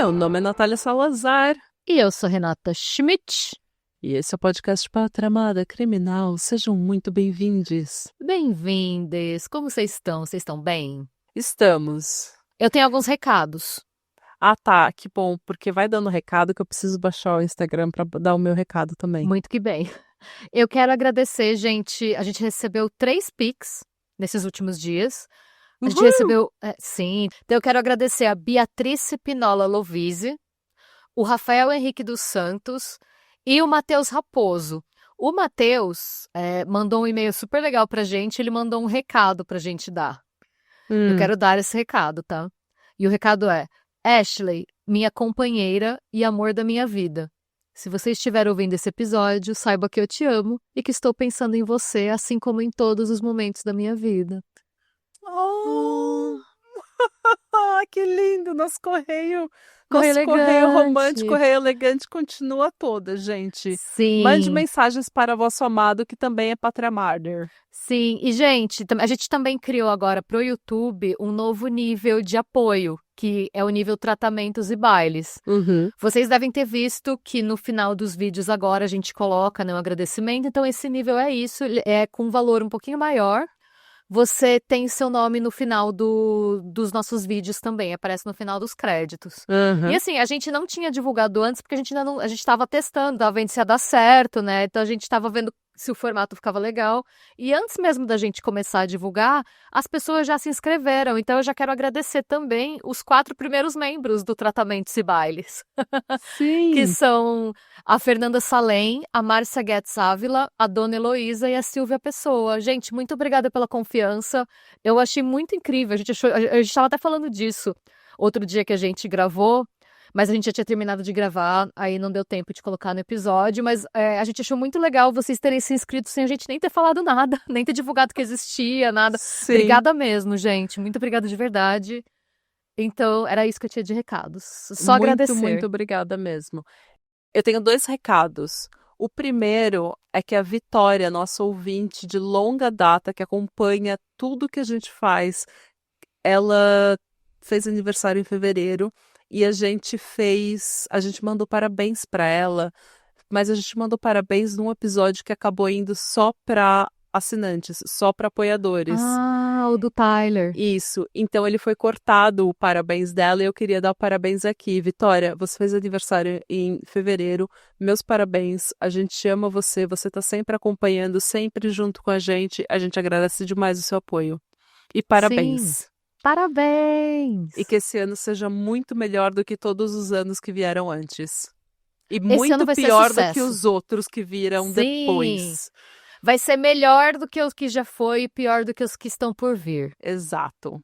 Meu nome é Natália Salazar. E eu sou Renata Schmidt. E esse é o podcast Pátria Amada Criminal. Sejam muito bem-vindos. Bem-vindes. Como vocês estão? Vocês estão bem? Estamos. Eu tenho alguns recados. Ah, tá. Que bom, porque vai dando recado que eu preciso baixar o Instagram para dar o meu recado também. Muito que bem. Eu quero agradecer, gente. A gente recebeu 3 Pix nesses últimos dias. A gente recebeu... sim. Então eu quero agradecer a Beatrice Pinola Lovise, o Rafael Henrique dos Santos e o Matheus Raposo. O Matheus mandou um e-mail super legal pra gente. Ele mandou um recado pra gente dar. Eu quero dar esse recado, tá? E o recado é: Ashley, minha companheira e amor da minha vida. Se você estiver ouvindo esse episódio, saiba que eu te amo e que estou pensando em você, assim como em todos os momentos da minha vida. Oh! Que lindo! Nosso correio Elegante. romântico, correio elegante continua toda, gente. Sim. Mande mensagens para vosso amado, que também é Pátria Amada. Sim, e gente, a gente também criou agora pro YouTube um novo nível de apoio, que é o nível tratamentos e bailes. Vocês devem ter visto que no final dos vídeos agora a gente coloca, né, um agradecimento, então esse nível é isso, é com um valor um pouquinho maior. Você tem seu nome no final dos nossos vídeos também, aparece no final dos créditos. E assim, a gente não tinha divulgado antes, porque a gente ainda não, a gente estava testando, estava vendo se ia dar certo, né? Então a gente estava vendo se o formato ficava legal. E antes mesmo da gente começar a divulgar, as pessoas já se inscreveram. Então eu já quero agradecer também os 4 primeiros membros do Tratamentos e Bailes. Sim. Que são a Fernanda Salem, a Márcia Guedes Ávila, a Dona Heloísa e a Silvia Pessoa. Gente, muito obrigada pela confiança. Eu achei muito incrível. A gente estava até falando disso outro dia que a gente gravou, mas a gente já tinha terminado de gravar, aí não deu tempo de colocar no episódio, mas a gente achou muito legal vocês terem se inscrito sem a gente nem ter falado nada, nem ter divulgado que existia, nada. Sim. Obrigada mesmo, gente. Muito obrigada de verdade. Então, era isso que eu tinha de recados. Só agradecer. Muito obrigada mesmo. Eu tenho 2 recados. O primeiro é que a Vitória, nossa ouvinte de longa data, que acompanha tudo que a gente faz, ela fez aniversário em fevereiro e a gente mandou parabéns para ela, mas a gente mandou parabéns num episódio que acabou indo só para assinantes, só para apoiadores. Ah, o do Tyler. Isso. Então ele foi cortado o parabéns dela e eu queria dar o parabéns aqui. Vitória, você fez aniversário em fevereiro. Meus parabéns. A gente ama você. Você tá sempre acompanhando, sempre junto com a gente. A gente agradece demais o seu apoio. E parabéns. Sim. Parabéns! E que esse ano seja muito melhor do que todos os anos que vieram antes. E Esse muito ano vai ser pior do que sucesso. os outros que viram Sim. depois. Vai ser melhor do que os que já foi e pior do que os que estão por vir. Exato.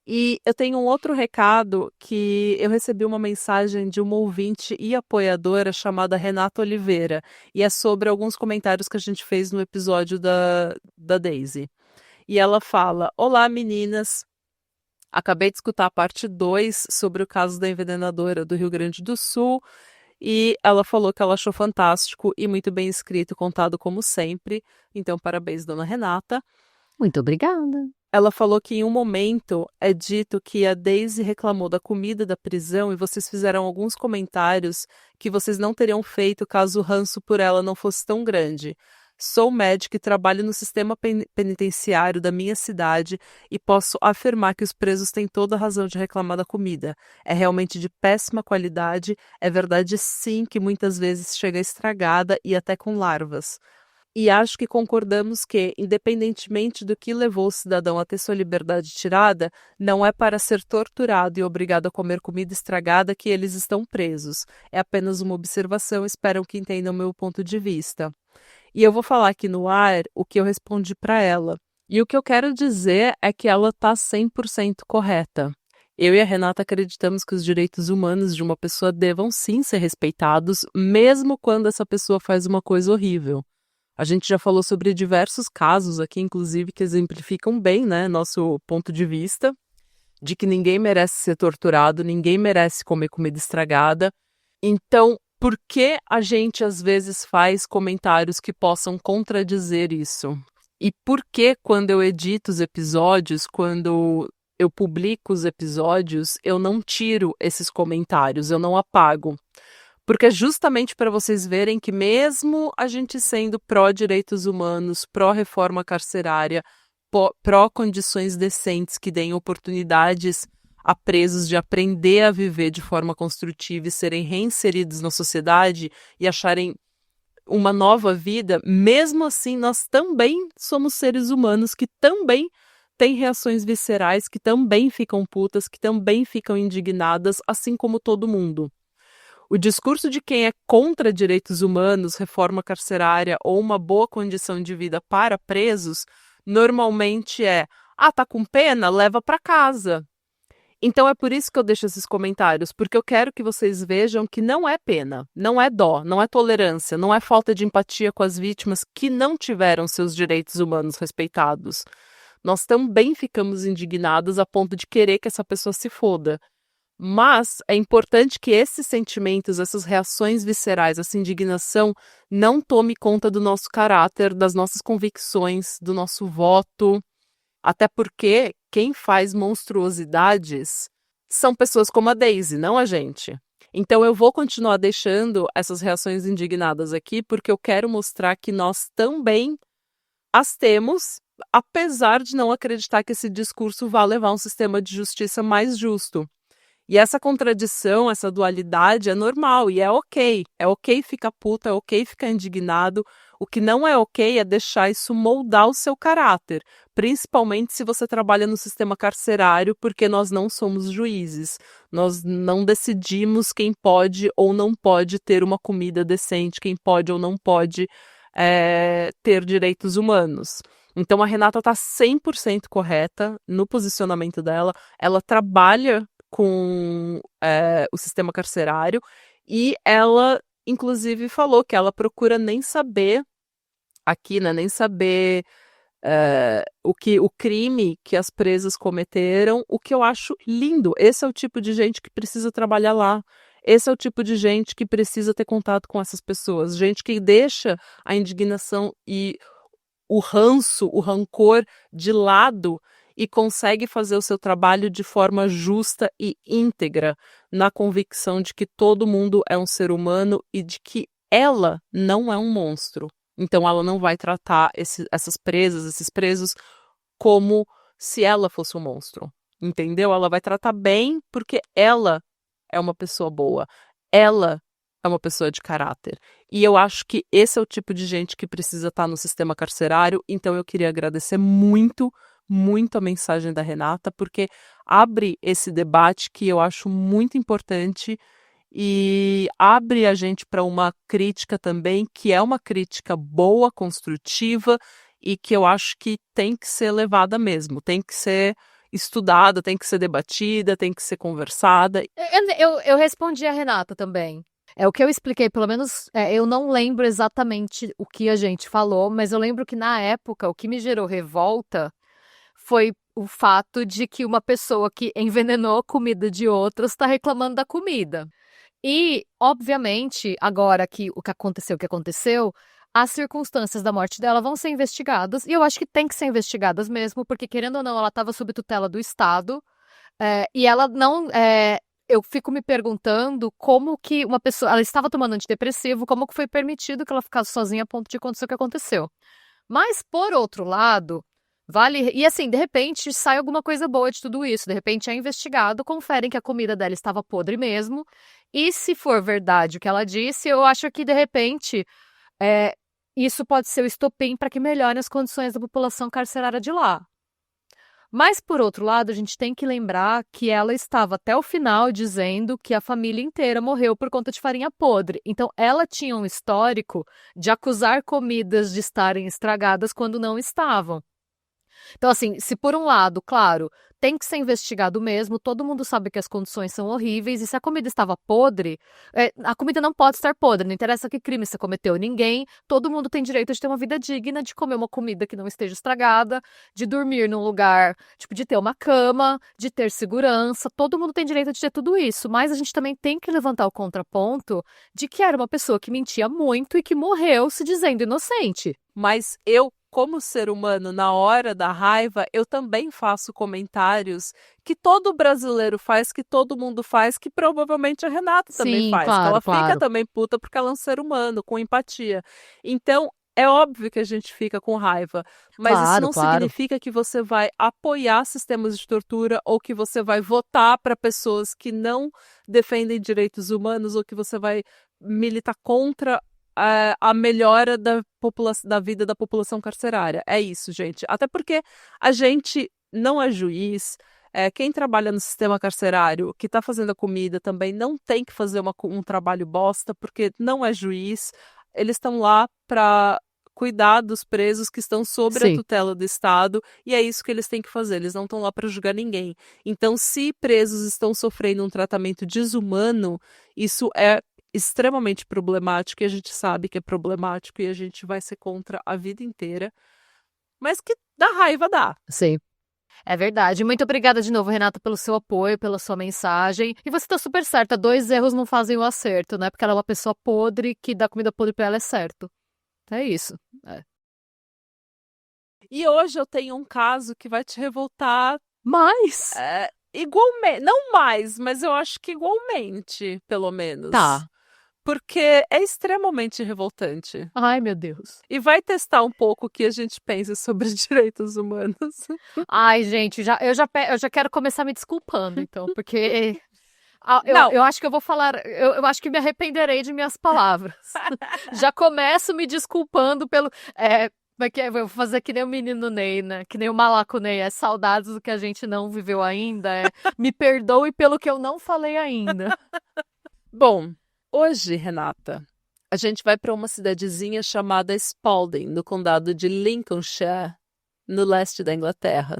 E eu tenho um outro recado que eu recebi uma mensagem de uma ouvinte e apoiadora chamada Renata Oliveira. E é sobre alguns comentários que a gente fez no episódio da Daisy. E ela fala: Olá, meninas. Acabei de escutar a parte 2 sobre o caso da envenenadora do Rio Grande do Sul. E ela falou que ela achou fantástico e muito bem escrito e contado como sempre. Então, parabéns, dona Renata. Muito obrigada. Ela falou que em um momento é dito que a Daisy reclamou da comida da prisão e vocês fizeram alguns comentários que vocês não teriam feito caso o ranço por ela não fosse tão grande. Sou médica e trabalho no sistema penitenciário da minha cidade e posso afirmar que os presos têm toda a razão de reclamar da comida. É realmente de péssima qualidade, é verdade sim que muitas vezes chega estragada e até com larvas. E acho que concordamos que, independentemente do que levou o cidadão a ter sua liberdade tirada, não é para ser torturado e obrigado a comer comida estragada que eles estão presos. É apenas uma observação, espero que entendam meu ponto de vista. E eu vou falar aqui no ar o que eu respondi para ela. E o que eu quero dizer é que ela está 100% correta. Eu e a Renata acreditamos que os direitos humanos de uma pessoa devam sim ser respeitados, mesmo quando essa pessoa faz uma coisa horrível. A gente já falou sobre diversos casos aqui, inclusive, que exemplificam bem, né, nosso ponto de vista, de que ninguém merece ser torturado, ninguém merece comer comida estragada. Então, por que a gente às vezes faz comentários que possam contradizer isso? E por que, quando eu edito os episódios, quando eu publico os episódios, eu não tiro esses comentários, eu não apago. Porque é justamente para vocês verem que mesmo a gente sendo pró-direitos humanos, pró-reforma carcerária, pró-condições decentes que deem oportunidades a presos de aprender a viver de forma construtiva e serem reinseridos na sociedade e acharem uma nova vida, mesmo assim nós também somos seres humanos que também têm reações viscerais, que também ficam putas, que também ficam indignadas, assim como todo mundo. O discurso de quem é contra direitos humanos, reforma carcerária ou uma boa condição de vida para presos, normalmente é: ah, tá com pena? Leva para casa. Então é por isso que eu deixo esses comentários, porque eu quero que vocês vejam que não é pena, não é dó, não é tolerância, não é falta de empatia com as vítimas que não tiveram seus direitos humanos respeitados. Nós também ficamos indignados a ponto de querer que essa pessoa se foda. Mas é importante que esses sentimentos, essas reações viscerais, essa indignação não tome conta do nosso caráter, das nossas convicções, do nosso voto. Até porque quem faz monstruosidades são pessoas como a Daisy, não a gente. Então eu vou continuar deixando essas reações indignadas aqui, porque eu quero mostrar que nós também as temos, apesar de não acreditar que esse discurso vá levar a um sistema de justiça mais justo. E essa contradição, essa dualidade é normal e é ok. É ok ficar puta, é ok ficar indignado. O que não é ok é deixar isso moldar o seu caráter, principalmente se você trabalha no sistema carcerário, porque nós não somos juízes. Nós não decidimos quem pode ou não pode ter uma comida decente, quem pode ou não pode ter direitos humanos. Então a Renata está 100% correta no posicionamento dela. Ela trabalha com o sistema carcerário e ela, inclusive, falou que ela procura nem saber aqui, né, nem saber o crime que as presas cometeram, o que eu acho lindo. Esse é o tipo de gente que precisa trabalhar lá. Esse é o tipo de gente que precisa ter contato com essas pessoas. Gente que deixa a indignação e o ranço, o rancor de lado e consegue fazer o seu trabalho de forma justa e íntegra, na convicção de que todo mundo é um ser humano e de que ela não é um monstro. Então ela não vai tratar essas presas, esses presos, como se ela fosse um monstro. Entendeu? Ela vai tratar bem porque ela é uma pessoa boa. Ela é uma pessoa de caráter. E eu acho que esse é o tipo de gente que precisa estar no sistema carcerário. Então eu queria agradecer muito a mensagem da Renata, porque abre esse debate que eu acho muito importante e abre a gente para uma crítica também, que é uma crítica boa, construtiva e que eu acho que tem que ser levada mesmo, tem que ser estudada, tem que ser debatida, tem que ser conversada. Eu respondi a Renata também. É o que eu expliquei, pelo menos eu não lembro exatamente o que a gente falou, mas eu lembro que na época o que me gerou revolta foi o fato de que uma pessoa que envenenou a comida de outras está reclamando da comida. E, obviamente, agora que o que aconteceu, as circunstâncias da morte dela vão ser investigadas, e eu acho que tem que ser investigadas mesmo, porque, querendo ou não, ela estava sob tutela do Estado, e ela não... eu fico me perguntando como que uma pessoa... Ela estava tomando antidepressivo, como que foi permitido que ela ficasse sozinha a ponto de acontecer o que aconteceu. Mas, por outro lado... Vale. E assim, de repente, sai alguma coisa boa de tudo isso. De repente é investigado, conferem que a comida dela estava podre mesmo. E se for verdade o que ela disse, eu acho que, de repente, isso pode ser o estopim para que melhore as condições da população carcerária de lá. Mas, por outro lado, a gente tem que lembrar que ela estava até o final dizendo que a família inteira morreu por conta de farinha podre. Então, ela tinha um histórico de acusar comidas de estarem estragadas quando não estavam. Então, assim, se por um lado, claro, tem que ser investigado mesmo, todo mundo sabe que as condições são horríveis, e se a comida estava podre, a comida não pode estar podre, não interessa que crime você cometeu, todo mundo tem direito de ter uma vida digna, de comer uma comida que não esteja estragada, de dormir num lugar, tipo, de ter uma cama, de ter segurança, todo mundo tem direito de ter tudo isso, mas a gente também tem que levantar o contraponto de que era uma pessoa que mentia muito e que morreu se dizendo inocente. Mas eu como ser humano, na hora da raiva, eu também faço comentários que todo brasileiro faz, que todo mundo faz, que provavelmente a Renata também Sim, faz, que claro, ela fica claro. também puta porque ela é um ser humano, com empatia. Então, é óbvio que a gente fica com raiva, mas isso Claro, não claro. significa que você vai apoiar sistemas de tortura ou que você vai votar para pessoas que não defendem direitos humanos ou que você vai militar contra a melhora da vida da população carcerária. É isso, gente. Até porque a gente não é juiz. Quem trabalha no sistema carcerário, que está fazendo a comida, também não tem que fazer um trabalho bosta, porque não é juiz. Eles estão lá para cuidar dos presos que estão sob a Sim. tutela do Estado, e é isso que eles têm que fazer. Eles não estão lá para julgar ninguém. Então, se presos estão sofrendo um tratamento desumano, isso é extremamente problemático, e a gente sabe que é problemático e a gente vai ser contra a vida inteira, mas que dá raiva, dá. Sim. É verdade. Muito obrigada de novo, Renata, pelo seu apoio, pela sua mensagem. E você tá super certa, 2 erros não fazem o acerto, né? Porque ela é uma pessoa podre, que dá comida podre pra ela é certo. É isso. É. E hoje eu tenho um caso que vai te revoltar Mas, igualmente, não mais, mas eu acho que igualmente, pelo menos. tá. Porque é extremamente revoltante. Ai, meu Deus. E vai testar um pouco o que a gente pensa sobre direitos humanos. Ai, gente, eu já quero começar me desculpando, então, porque Não, eu acho que eu vou falar, eu acho que me arrependerei de minhas palavras. Já começo me desculpando pelo. Como é que é? Eu vou fazer que nem o menino Ney, né? Que nem o malaco Ney. É saudades do que a gente não viveu ainda. Me perdoe pelo que eu não falei ainda. bom, hoje, Renata, a gente vai para uma cidadezinha chamada Spalding, no condado de Lincolnshire, no leste da Inglaterra.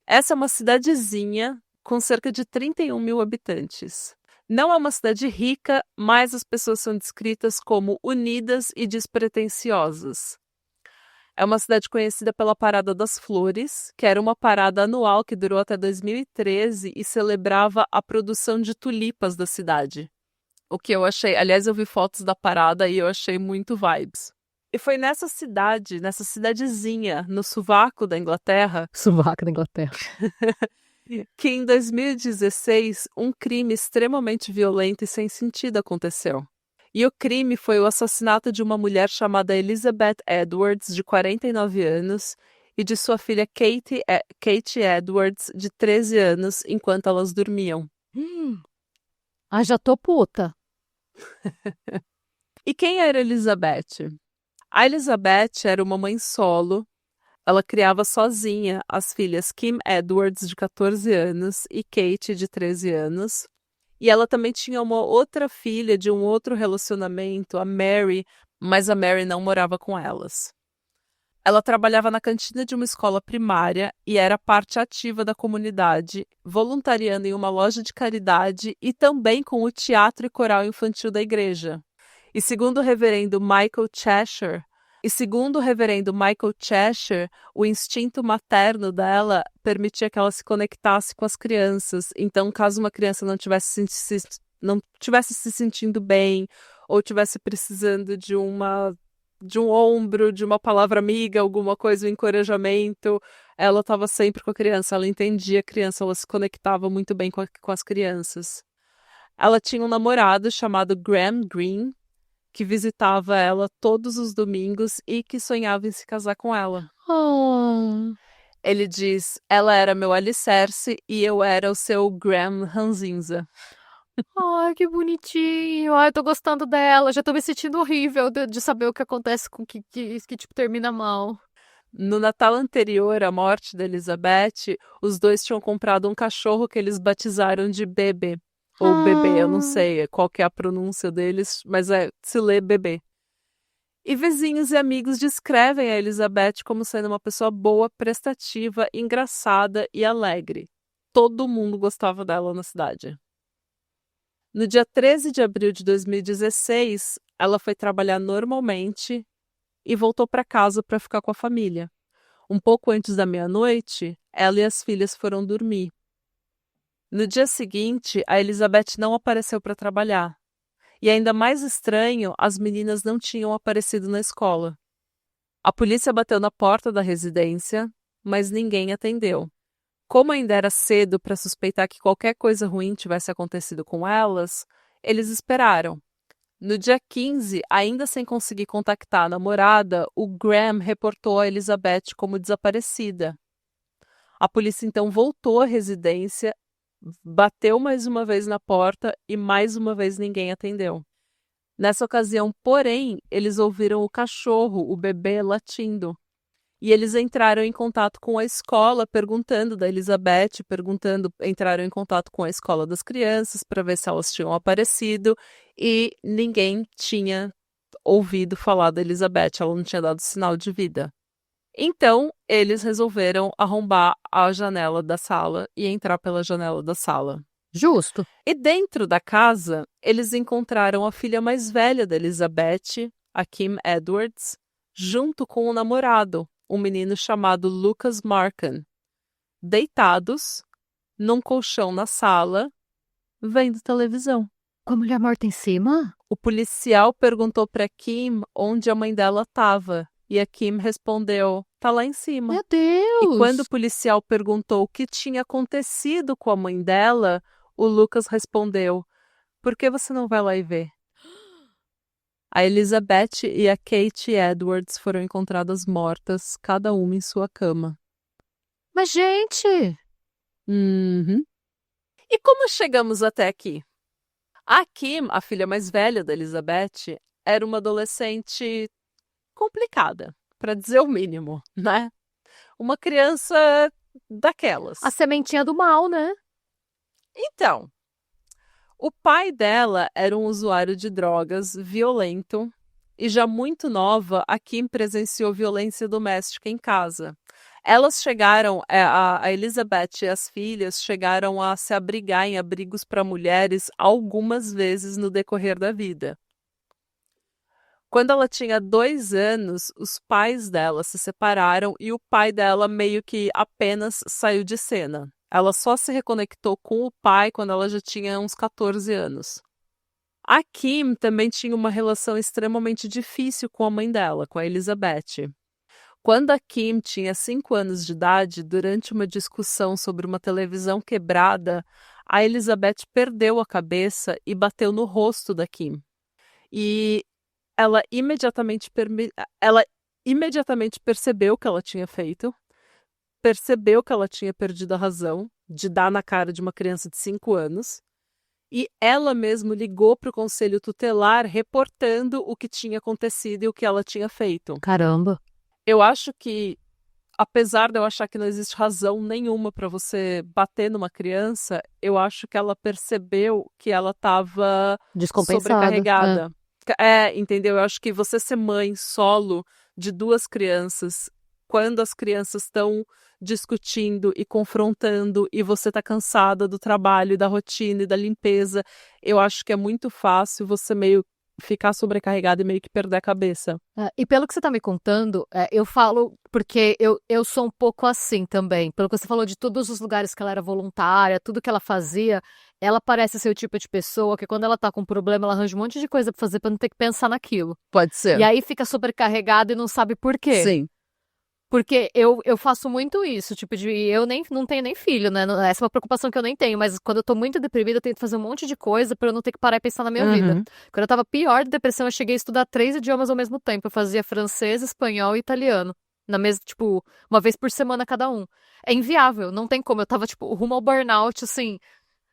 Essa é uma cidadezinha com cerca de 31 mil habitantes. Não é uma cidade rica, mas as pessoas são descritas como unidas e despretensiosas. É uma cidade conhecida pela Parada das Flores, que era uma parada anual que durou até 2013 e celebrava a produção de tulipas da cidade. O que eu achei, aliás, eu vi fotos da parada e eu achei muito vibes. E foi nessa cidade, nessa cidadezinha, no sovaco da Inglaterra, Sovaco da Inglaterra. que em 2016 um crime extremamente violento e sem sentido aconteceu. E o crime foi o assassinato de uma mulher chamada Elizabeth Edwards, de 49 anos, e de sua filha Kate Edwards, de 13 anos, enquanto elas dormiam. Ah, já tô puta. E quem era Elizabeth? A Elizabeth era uma mãe solo. Ela criava sozinha as filhas Kim Edwards, de 14 anos, e Kate, de 13 anos. E ela também tinha uma outra filha de um outro relacionamento, a Mary, mas a Mary não morava com elas. Ela trabalhava na cantina de uma escola primária e era parte ativa da comunidade, voluntariando em uma loja de caridade e também com o teatro e coral infantil da igreja. E segundo o reverendo Michael Cheshire, o instinto materno dela permitia que ela se conectasse com as crianças. Então, caso uma criança não tivesse se sentindo bem ou tivesse precisando de um ombro, de uma palavra amiga, alguma coisa, um encorajamento, ela estava sempre com a criança. Ela entendia a criança, ela se conectava muito bem com as crianças. Ela tinha um namorado chamado Graham Greene, que visitava ela todos os domingos e que sonhava em se casar com ela. Oh. Ele diz: ela era meu alicerce e eu era o seu Graham Ranzinza. Ai, que bonitinho. Ai, tô gostando dela. Já tô me sentindo horrível de saber o que acontece com que tipo, termina mal. No Natal anterior à morte da Elizabeth, os dois tinham comprado um cachorro que eles batizaram de Bebê. Ou Bebê, eu não Ah. sei qual que é a pronúncia deles, mas se lê Bebê. E vizinhos e amigos descrevem a Elizabeth como sendo uma pessoa boa, prestativa, engraçada e alegre. Todo mundo gostava dela na cidade. No dia 13 de abril de 2016, ela foi trabalhar normalmente e voltou para casa para ficar com a família. Um pouco antes da meia-noite, ela e as filhas foram dormir. No dia seguinte, a Elizabeth não apareceu para trabalhar. E ainda mais estranho, as meninas não tinham aparecido na escola. A polícia bateu na porta da residência, mas ninguém atendeu. Como ainda era cedo para suspeitar que qualquer coisa ruim tivesse acontecido com elas, eles esperaram. No dia 15, ainda sem conseguir contactar a namorada, o Graham reportou a Elizabeth como desaparecida. A polícia então voltou à residência, bateu mais uma vez na porta e mais uma vez ninguém atendeu. Nessa ocasião, porém, eles ouviram o cachorro, o bebê, latindo. E eles entraram em contato com a escola, perguntando da Elizabeth, entraram em contato com a escola das crianças para ver se elas tinham aparecido e ninguém tinha ouvido falar da Elizabeth, ela não tinha dado sinal de vida. Então, eles resolveram arrombar a janela da sala e entrar pela janela da sala. Justo. E dentro da casa, eles encontraram a filha mais velha da Elizabeth, a Kim Edwards, junto com o namorado, um menino chamado Lucas Markham, deitados num colchão na sala, vendo televisão. Com a mulher morta em cima? O policial perguntou para Kim onde a mãe dela estava e a Kim respondeu: "Tá lá em cima." Meu Deus! E quando o policial perguntou o que tinha acontecido com a mãe dela, o Lucas respondeu: "Por que você não vai lá e ver?" A Elizabeth e a Kate Edwards foram encontradas mortas, cada uma em sua cama. Mas, gente! Uhum. E como chegamos até aqui? A Kim, a filha mais velha da Elizabeth, era uma adolescente complicada, para dizer o mínimo, né? Uma criança daquelas. A sementinha do mal, né? Então, o pai dela era um usuário de drogas violento e já muito nova, a Kim presenciou violência doméstica em casa. Elas chegaram, a Elizabeth e as filhas chegaram a se abrigar em abrigos para mulheres algumas vezes no decorrer da vida. Quando ela tinha 2 anos, os pais dela se separaram e o pai dela meio que apenas saiu de cena. Ela só se reconectou com o pai quando ela já tinha uns 14 anos. A Kim também tinha uma relação extremamente difícil com a mãe dela, com a Elizabeth. Quando a Kim tinha 5 anos de idade, durante uma discussão sobre uma televisão quebrada, a Elizabeth perdeu a cabeça e bateu no rosto da Kim. E ela imediatamente percebeu o que ela tinha feito, percebeu que ela tinha perdido a razão de dar na cara de uma criança de 5 anos, e ela mesma ligou para o conselho tutelar reportando o que tinha acontecido e o que ela tinha feito. Caramba! Eu acho que, apesar de eu achar que não existe razão nenhuma para você bater numa criança, eu acho que ela percebeu que ela estava sobrecarregada. Entendeu? Eu acho que você ser mãe solo de 2 crianças, quando as crianças estão discutindo e confrontando e você tá cansada do trabalho, e da rotina e da limpeza, eu acho que é muito fácil você meio ficar sobrecarregada e meio que perder a cabeça. E pelo que você tá me contando, eu falo porque eu sou um pouco assim também. Pelo que você falou de todos os lugares que ela era voluntária, tudo que ela fazia, ela parece ser o tipo de pessoa que quando ela tá com um problema, ela arranja um monte de coisa pra fazer pra não ter que pensar naquilo. Pode ser. E aí fica sobrecarregada e não sabe por quê. Sim. Porque eu faço muito isso, tipo, eu não tenho nem filho, né? Essa é uma preocupação que eu nem tenho, mas quando eu tô muito deprimida, eu tento fazer um monte de coisa pra eu não ter que parar e pensar na minha vida. Quando eu tava pior de depressão, eu cheguei a estudar 3 idiomas ao mesmo tempo. Eu fazia francês, espanhol e italiano. Na mesma, tipo, uma vez por semana cada um. É inviável, não tem como. Eu tava, tipo, rumo ao burnout, assim,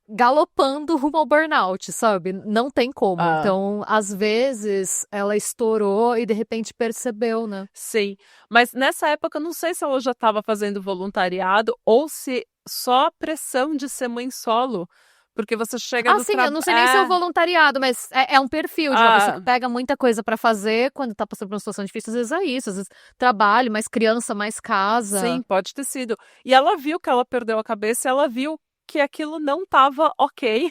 galopando rumo ao burnout, sabe? Não tem como. Então, às vezes, ela estourou e de repente percebeu, né? Sim, mas nessa época eu não sei se ela já estava fazendo voluntariado ou se só a pressão de ser mãe solo, porque você chega do Sim, eu não sei nem se é o voluntariado, mas é um perfil de uma pessoa que pega muita coisa pra fazer quando tá passando por uma situação difícil. Às vezes é isso, às vezes trabalho, mais criança, mais casa. Sim, pode ter sido. E ela viu que ela perdeu a cabeça, ela viu que aquilo não estava ok,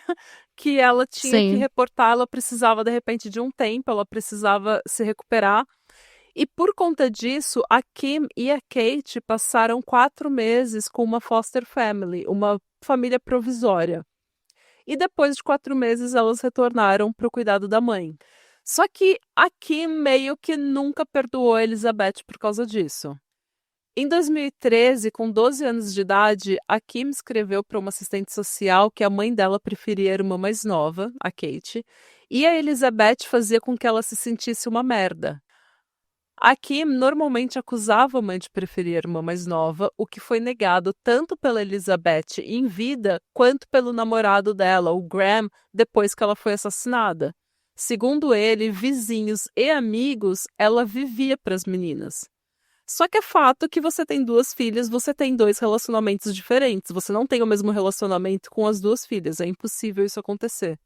que ela tinha que reportar, ela precisava de repente de um tempo, ela precisava se recuperar. E por conta disso, a Kim e a Kate passaram 4 meses com uma foster family, uma família provisória. E depois de 4 meses, elas retornaram para o cuidado da mãe. Só que a Kim meio que nunca perdoou a Elizabeth por causa disso. Em 2013, com 12 anos de idade, a Kim escreveu para uma assistente social que a mãe dela preferia a irmã mais nova, a Kate, e a Elizabeth fazia com que ela se sentisse uma merda. A Kim normalmente acusava a mãe de preferir a irmã mais nova, o que foi negado tanto pela Elizabeth em vida quanto pelo namorado dela, o Graham, depois que ela foi assassinada. Segundo ele, vizinhos e amigos, ela vivia para as meninas. Só que é fato que você tem 2 filhas, você tem 2 relacionamentos diferentes. Você não tem o mesmo relacionamento com as 2 filhas. É impossível isso acontecer.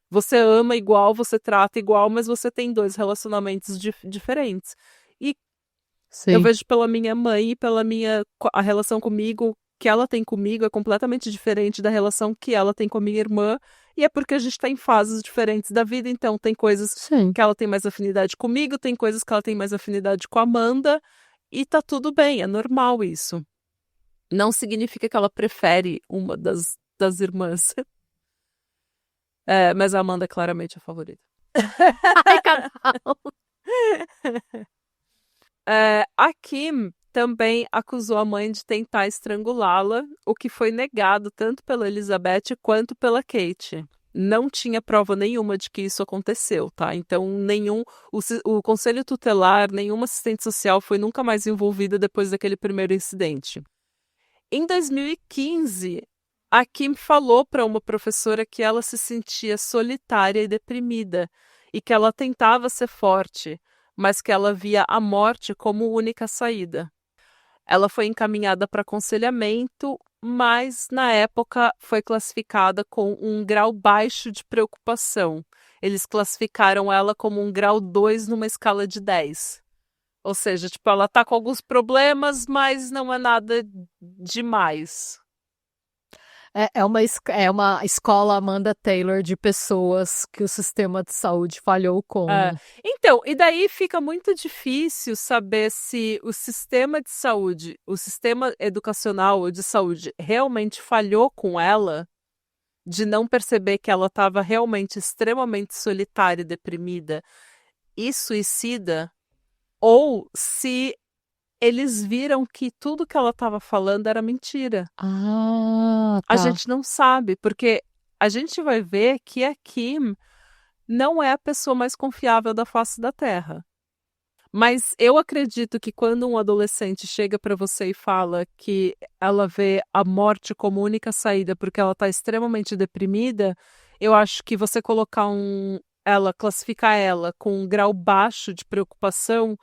Você ama igual, você trata igual, mas você tem 2 relacionamentos diferentes. E eu vejo pela minha mãe e pela a relação comigo, que ela tem comigo é completamente diferente da relação que ela tem com a minha irmã. E é porque a gente está em fases diferentes da vida, então tem coisas que ela tem mais afinidade comigo, tem coisas que ela tem mais afinidade com a Amanda. E tá tudo bem, é normal isso. Não significa que ela prefere uma das irmãs. Mas a Amanda é claramente a favorita. Ai, cada A Kim também acusou a mãe de tentar estrangulá-la, o que foi negado tanto pela Elizabeth quanto pela Kate. Não tinha prova nenhuma de que isso aconteceu, tá? Então, o conselho tutelar, nenhuma assistente social foi nunca mais envolvida depois daquele primeiro incidente. Em 2015, a Kim falou para uma professora que ela se sentia solitária e deprimida e que ela tentava ser forte, mas que ela via a morte como única saída. Ela foi encaminhada para aconselhamento, mas na época foi classificada com um grau baixo de preocupação. Eles classificaram ela como um grau 2 numa escala de 10. Ou seja, tipo, ela tá com alguns problemas, mas não é nada demais. É uma escola Amanda Taylor de pessoas que o sistema de saúde falhou com, né? Então, e daí fica muito difícil saber se o sistema de saúde, o sistema educacional ou de saúde realmente falhou com ela, de não perceber que ela estava realmente extremamente solitária e deprimida e suicida, ou se eles viram que tudo que ela estava falando era mentira. Ah, A tá. gente não sabe, porque a gente vai ver que a Kim não é a pessoa mais confiável da face da Terra. Mas eu acredito que quando um adolescente chega para você e fala que ela vê a morte como única saída porque ela está extremamente deprimida, eu acho que você colocar classificar ela com um grau baixo de preocupação,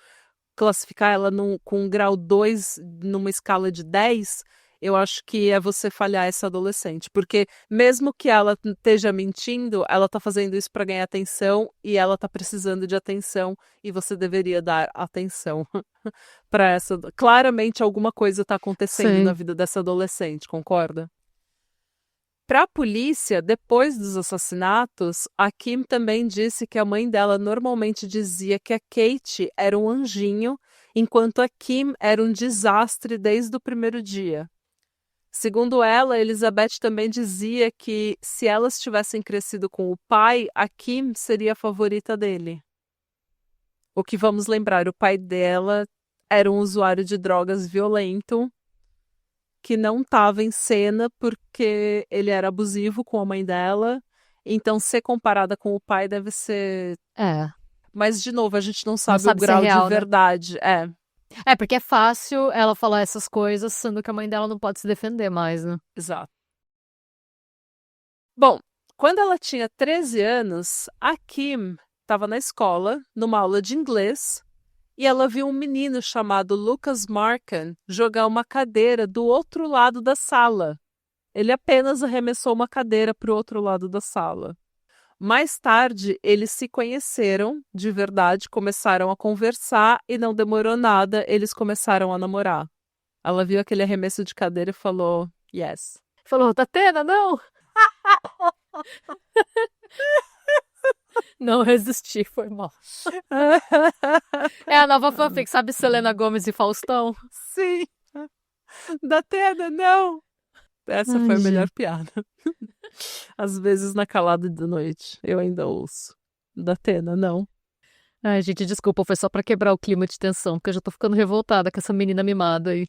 classificar ela com um grau 2 numa escala de 10, eu acho que é você falhar essa adolescente. Porque mesmo que ela esteja mentindo, ela está fazendo isso para ganhar atenção e ela está precisando de atenção e você deveria dar atenção para essa. Claramente alguma coisa está acontecendo na vida dessa adolescente, concorda? Para a polícia, depois dos assassinatos, a Kim também disse que a mãe dela normalmente dizia que a Kate era um anjinho, enquanto a Kim era um desastre desde o primeiro dia. Segundo ela, Elizabeth também dizia que se elas tivessem crescido com o pai, a Kim seria a favorita dele. O que vamos lembrar, o pai dela era um usuário de drogas violento, que não estava em cena porque ele era abusivo com a mãe dela. Então, ser comparada com o pai deve ser. Mas, de novo, a gente não sabe o grau real, de verdade. Né? Porque é fácil ela falar essas coisas, sendo que a mãe dela não pode se defender mais, né? Exato. Bom, quando ela tinha 13 anos, a Kim estava na escola, numa aula de inglês, e ela viu um menino chamado Lucas Markham jogar uma cadeira do outro lado da sala. Ele apenas arremessou uma cadeira para o outro lado da sala. Mais tarde, eles se conheceram de verdade, começaram a conversar e não demorou nada, eles começaram a namorar. Ela viu aquele arremesso de cadeira e falou, yes. Falou, Tatena, não! Não resisti, foi mal. É a nova fanfic, sabe Selena Gomez e Faustão? Sim. Datena, não! Essa foi a melhor piada. Às vezes, na calada da noite, eu ainda ouço. Datena, não. Ai, gente, desculpa, foi só pra quebrar o clima de tensão, porque eu já tô ficando revoltada com essa menina mimada aí.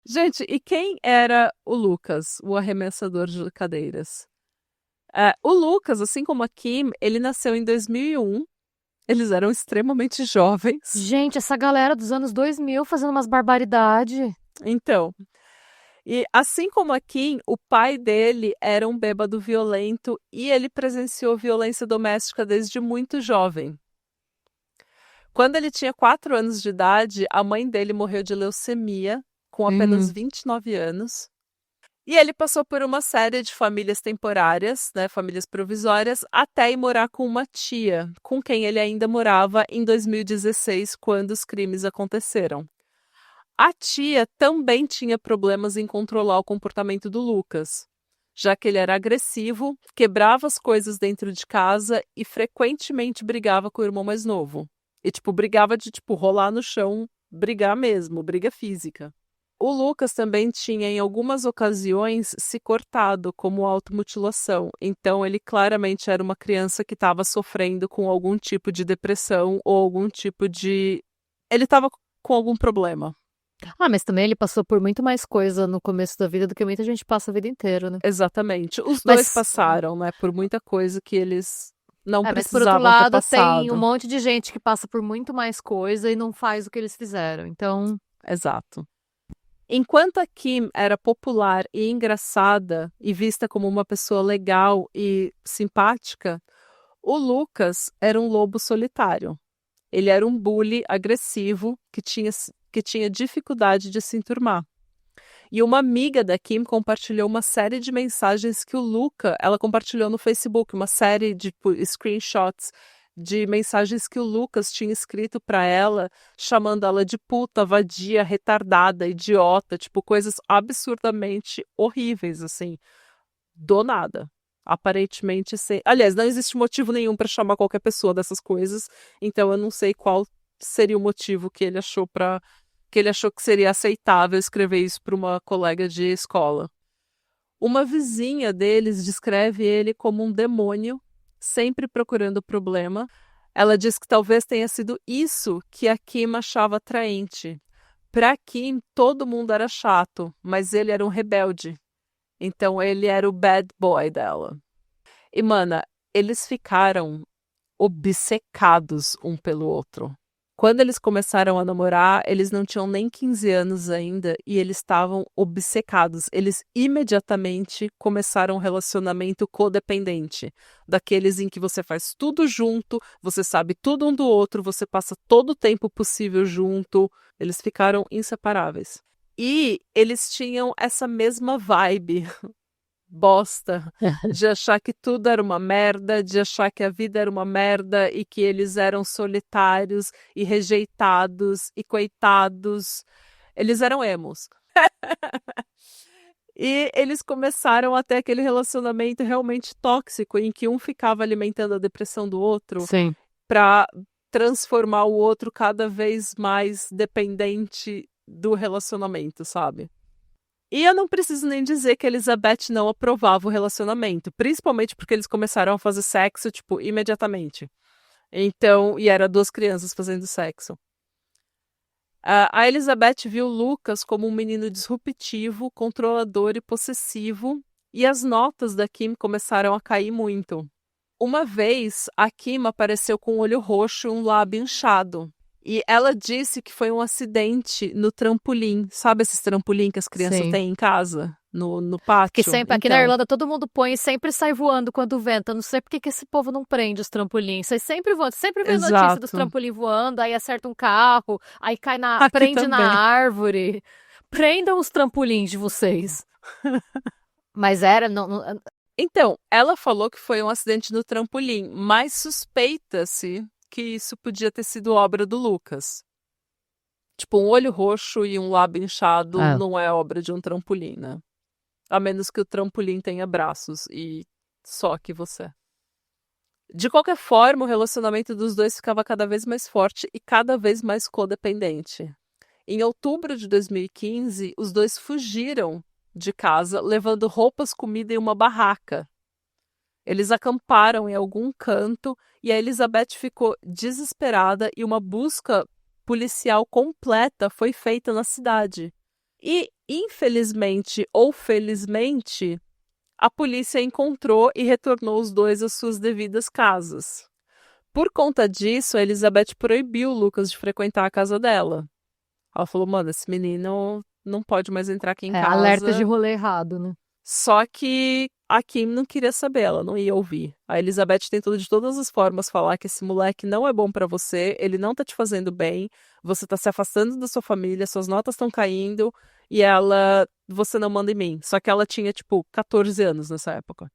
Gente, e quem era o Lucas, o arremessador de cadeiras? O Lucas, assim como a Kim, ele nasceu em 2001. Eles eram extremamente jovens. Gente, essa galera dos anos 2000 fazendo umas barbaridades. Então, e assim como a Kim, o pai dele era um bêbado violento e ele presenciou violência doméstica desde muito jovem. Quando ele tinha 4 anos de idade, a mãe dele morreu de leucemia, com apenas 29 anos. E ele passou por uma série de famílias temporárias, né, famílias provisórias, até ir morar com uma tia, com quem ele ainda morava em 2016, quando os crimes aconteceram. A tia também tinha problemas em controlar o comportamento do Lucas, já que ele era agressivo, quebrava as coisas dentro de casa e frequentemente brigava com o irmão mais novo. E, brigava de, rolar no chão, brigar mesmo, briga física. O Lucas também tinha, em algumas ocasiões, se cortado como automutilação. Então, ele claramente era uma criança que estava sofrendo com algum tipo de depressão ou algum tipo de... Ele estava com algum problema. Ah, mas também ele passou por muito mais coisa no começo da vida do que muita gente passa a vida inteira, né? Exatamente. Os dois passaram, né, por muita coisa que eles não mas por outro precisavam ter lado, tem um passado. monte de gente que passa por muito mais coisa e não faz o que eles fizeram. Então, Exato. Enquanto a Kim era popular e engraçada e vista como uma pessoa legal e simpática, o Lucas era um lobo solitário. Ele era um bully agressivo que tinha dificuldade de se enturmar. E uma amiga da Kim compartilhou uma série de mensagens que ela compartilhou no Facebook, uma série de screenshots de mensagens que o Lucas tinha escrito para ela, chamando ela de puta, vadia, retardada, idiota, coisas absurdamente horríveis, assim, do nada. Aparentemente, aliás, não existe motivo nenhum para chamar qualquer pessoa dessas coisas, então eu não sei qual seria o motivo que ele achou que seria aceitável escrever isso para uma colega de escola. Uma vizinha deles descreve ele como um demônio, sempre procurando problema. Ela diz que talvez tenha sido isso que a Kim achava atraente. Para Kim, todo mundo era chato, mas ele era um rebelde. Então ele era o bad boy dela. E, mana, eles ficaram obcecados um pelo outro. Quando eles começaram a namorar, eles não tinham nem 15 anos ainda e eles estavam obcecados. Eles imediatamente começaram um relacionamento codependente, daqueles em que você faz tudo junto, você sabe tudo um do outro, você passa todo o tempo possível junto. Eles ficaram inseparáveis. E eles tinham essa mesma vibe bosta, de achar que tudo era uma merda, de achar que a vida era uma merda e que eles eram solitários e rejeitados e coitados. Eles eram emos. E eles começaram a ter aquele relacionamento realmente tóxico, em que um ficava alimentando a depressão do outro para transformar o outro cada vez mais dependente do relacionamento, sabe? E eu não preciso nem dizer que a Elizabeth não aprovava o relacionamento, principalmente porque eles começaram a fazer sexo, imediatamente. Então, e era 2 crianças fazendo sexo. A Elizabeth viu Lucas como um menino disruptivo, controlador e possessivo, e as notas da Kim começaram a cair muito. Uma vez, a Kim apareceu com um olho roxo e um lábio inchado. E ela disse que foi um acidente no trampolim. Sabe esses trampolim que as crianças têm em casa? No pátio? Que sempre, aqui na Irlanda todo mundo põe e sempre sai voando quando venta. Não sei por que esse povo não prende os trampolins. Vocês sempre voam, sempre vê notícia dos trampolim voando, aí acerta um carro, aí cai prende na árvore. Prendam os trampolins de vocês. Mas era... Então, ela falou que foi um acidente no trampolim, mas suspeita-se que isso podia ter sido obra do Lucas. Um olho roxo e um lábio inchado não é obra de um trampolim, né? A menos que o trampolim tenha braços e só que você. De qualquer forma, o relacionamento dos dois ficava cada vez mais forte e cada vez mais codependente. Em outubro de 2015, os dois fugiram de casa, levando roupas, comida e uma barraca. Eles acamparam em algum canto e a Elizabeth ficou desesperada e uma busca policial completa foi feita na cidade. E, infelizmente ou felizmente, a polícia encontrou e retornou os dois às suas devidas casas. Por conta disso, a Elizabeth proibiu o Lucas de frequentar a casa dela. Ela falou, mano, esse menino não pode mais entrar aqui em casa. Alerta de rolê errado, né? Só que a Kim não queria saber, ela não ia ouvir. A Elizabeth tentou de todas as formas falar que esse moleque não é bom pra você, ele não tá te fazendo bem, você tá se afastando da sua família, suas notas estão caindo, e você não manda em mim. Só que ela tinha, 14 anos nessa época.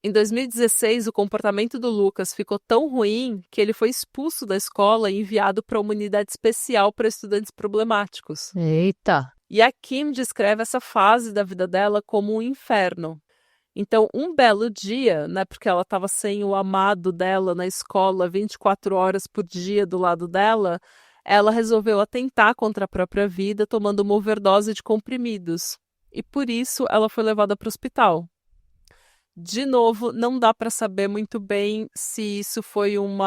Em 2016, o comportamento do Lucas ficou tão ruim que ele foi expulso da escola e enviado para uma unidade especial para estudantes problemáticos. Eita! E a Kim descreve essa fase da vida dela como um inferno. Então, um belo dia, né, porque ela estava sem o amado dela na escola 24 horas por dia do lado dela, ela resolveu atentar contra a própria vida tomando uma overdose de comprimidos. E por isso ela foi levada para o hospital. De novo, não dá para saber muito bem se isso foi um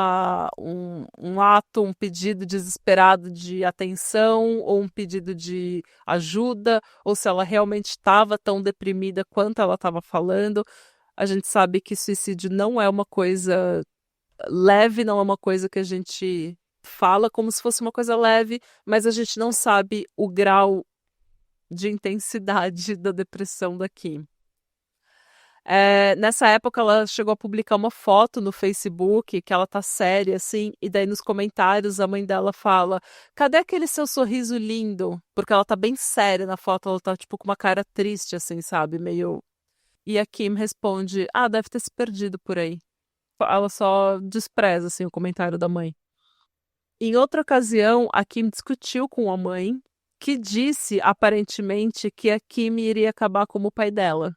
ato, um pedido desesperado de atenção ou um pedido de ajuda, ou se ela realmente estava tão deprimida quanto ela estava falando. A gente sabe que suicídio não é uma coisa leve, não é uma coisa que a gente fala como se fosse uma coisa leve, mas a gente não sabe o grau de intensidade da depressão da Kim. Nessa época ela chegou a publicar uma foto no Facebook que ela tá séria, assim, e daí nos comentários a mãe dela fala: cadê aquele seu sorriso lindo? Porque ela tá bem séria na foto, ela tá tipo com uma cara triste, assim, sabe? Meio. E a Kim responde: deve ter se perdido por aí. Ela só despreza, assim, o comentário da mãe. Em outra ocasião, a Kim discutiu com a mãe, que disse, aparentemente, que a Kim iria acabar como o pai dela.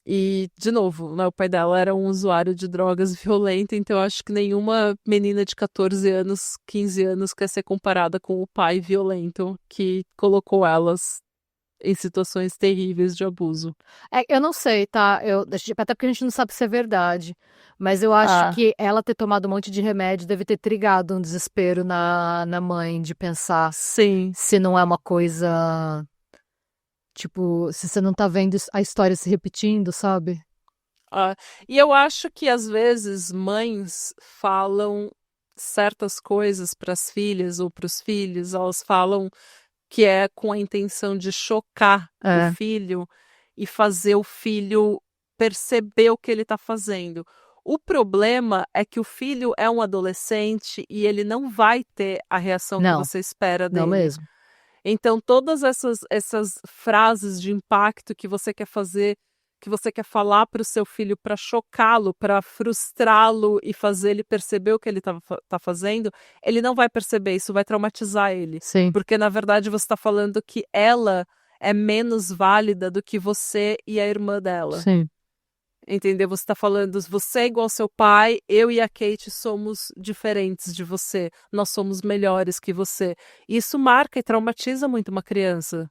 E, de novo, né, o pai dela era um usuário de drogas violento, então eu acho que nenhuma menina de 14 anos, 15 anos quer ser comparada com o pai violento que colocou elas em situações terríveis de abuso. Eu não sei, tá? Até porque a gente não sabe se é verdade. Mas eu acho que ela ter tomado um monte de remédio deve ter trigado um desespero na mãe de pensar Sim. se não é uma coisa. Tipo, se você não tá vendo a história se repetindo, sabe? E eu acho que às vezes mães falam certas coisas para as filhas ou para os filhos, elas falam que é com a intenção de chocar o filho e fazer o filho perceber o que ele está fazendo. O problema é que o filho é um adolescente e ele não vai ter a reação que você espera dele. Não mesmo. Então, todas essas frases de impacto que você quer fazer, que você quer falar para o seu filho para chocá-lo, para frustrá-lo e fazer ele perceber o que ele tá fazendo, ele não vai perceber, isso vai traumatizar ele. Sim. Porque, na verdade, você está falando que ela é menos válida do que você e a irmã dela. Sim. Entendeu? Você está falando, você é igual ao seu pai, eu e a Kate somos diferentes de você, nós somos melhores que você. Isso marca e traumatiza muito uma criança.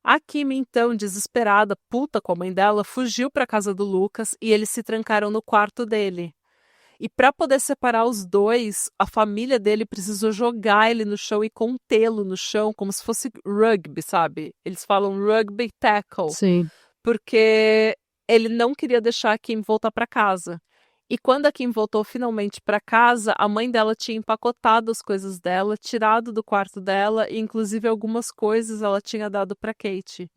A Kim, então, desesperada, puta com a mãe dela, fugiu para a casa do Lucas e eles se trancaram no quarto dele. E para poder separar os dois, a família dele precisou jogar ele no chão e contê-lo no chão, como se fosse rugby, sabe? Eles falam rugby tackle. Sim. Porque ele não queria deixar a Kim voltar para casa. E quando a Kim voltou finalmente para casa, a mãe dela tinha empacotado as coisas dela, tirado do quarto dela, e inclusive algumas coisas ela tinha dado para Kate.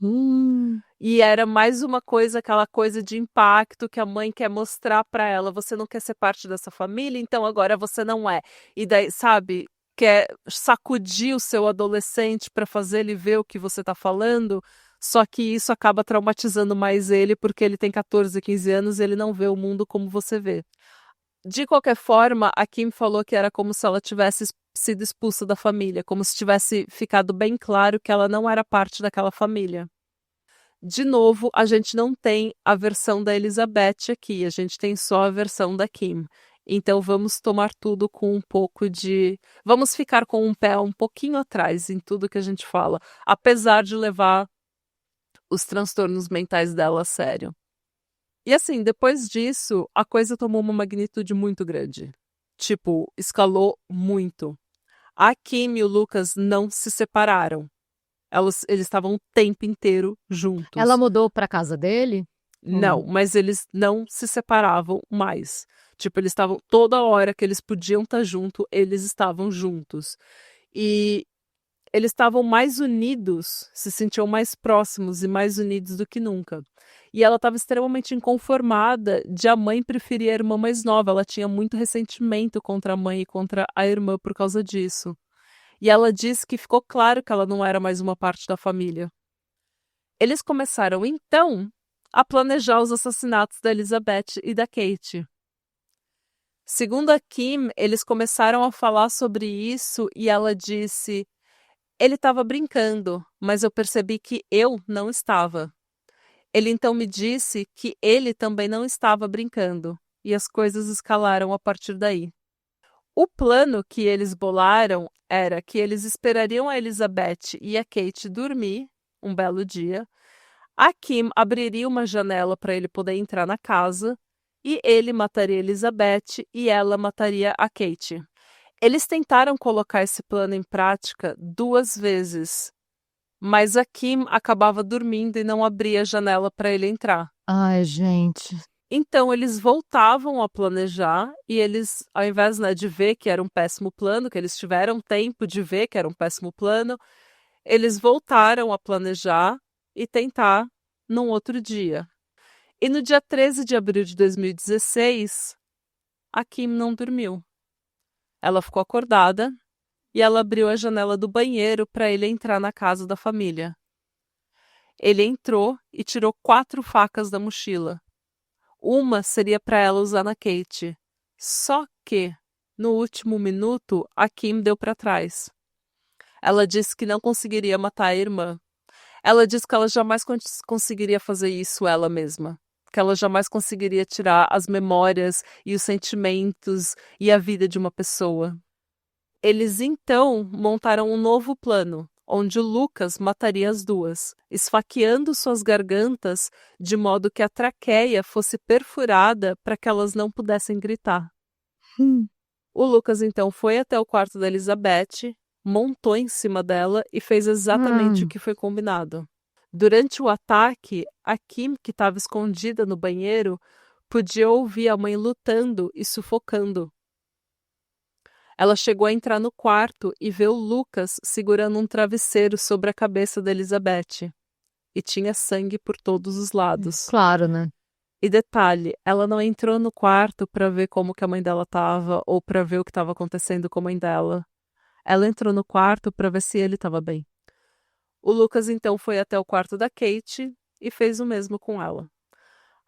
E era mais uma coisa, aquela coisa de impacto que a mãe quer mostrar para ela. Você não quer ser parte dessa família, então agora você não é. E daí, sabe, quer sacudir o seu adolescente para fazer ele ver o que você tá falando. Só que isso acaba traumatizando mais ele, porque ele tem 14, 15 anos e ele não vê o mundo como você vê. De qualquer forma, a Kim falou que era como se ela tivesse sido expulsa da família, como se tivesse ficado bem claro que ela não era parte daquela família. De novo, a gente não tem a versão da Elizabeth aqui, a gente tem só a versão da Kim. Então vamos tomar tudo com um pouco de... Vamos ficar com um pé um pouquinho atrás em tudo que a gente fala, apesar de levar os transtornos mentais dela a sério. E assim, depois disso, a coisa tomou uma magnitude muito grande. Tipo, escalou muito. A Kim e o Lucas não se separaram. Eles estavam o tempo inteiro Ela juntos. mudou pra casa dele? Não, mas eles não se separavam mais. Tipo, eles estavam toda hora que eles podiam estar junto, eles estavam juntos. E eles estavam mais unidos, se sentiam mais próximos e mais unidos do que nunca. E ela estava extremamente inconformada de a mãe preferir a irmã mais nova. Ela tinha muito ressentimento contra a mãe e contra a irmã por causa disso. E ela disse que ficou claro que ela não era mais uma parte da família. Eles começaram, então, a planejar os assassinatos da Elizabeth e da Kate. Segundo a Kim, eles começaram a falar sobre isso e ela disse: ele estava brincando, mas eu percebi que eu não estava. Ele então me disse que ele também não estava brincando, e as coisas escalaram a partir daí. O plano que eles bolaram era que eles esperariam a Elizabeth e a Kate dormir um belo dia. A Kim abriria uma janela para ele poder entrar na casa e ele mataria Elizabeth e ela mataria a Kate. Eles tentaram colocar esse plano em prática 2 vezes, mas a Kim acabava dormindo e não abria a janela para ele entrar. Ai, gente. Então eles voltavam a planejar e eles, ao invés, né, de ver que era um péssimo plano, que eles tiveram tempo de ver que era um péssimo plano, eles voltaram a planejar e tentar num outro dia. E no dia 13 de abril de 2016, a Kim não dormiu. Ela ficou acordada e ela abriu a janela do banheiro para ele entrar na casa da família. Ele entrou e tirou 4 facas da mochila. Uma seria para ela usar na Kate. Só que, no último minuto, a Kim deu para trás. Ela disse que não conseguiria matar a irmã. Ela disse que ela jamais conseguiria fazer isso ela mesma. Que ela jamais conseguiria tirar as memórias e os sentimentos e a vida de uma pessoa. Eles então montaram um novo plano, onde o Lucas mataria as duas, esfaqueando suas gargantas de modo que a traqueia fosse perfurada para que elas não pudessem gritar. O Lucas então foi até o quarto da Elizabeth, montou em cima dela e fez exatamente o que foi combinado. Durante o ataque, a Kim, que estava escondida no banheiro, podia ouvir a mãe lutando e sufocando. Ela chegou a entrar no quarto e vê o Lucas segurando um travesseiro sobre a cabeça da Elizabeth. E tinha sangue por todos os lados. Claro, né? E detalhe, ela não entrou no quarto para ver como que a mãe dela estava ou para ver o que estava acontecendo com a mãe dela. Ela entrou no quarto para ver se ele estava bem. O Lucas então foi até o quarto da Kate e fez o mesmo com ela.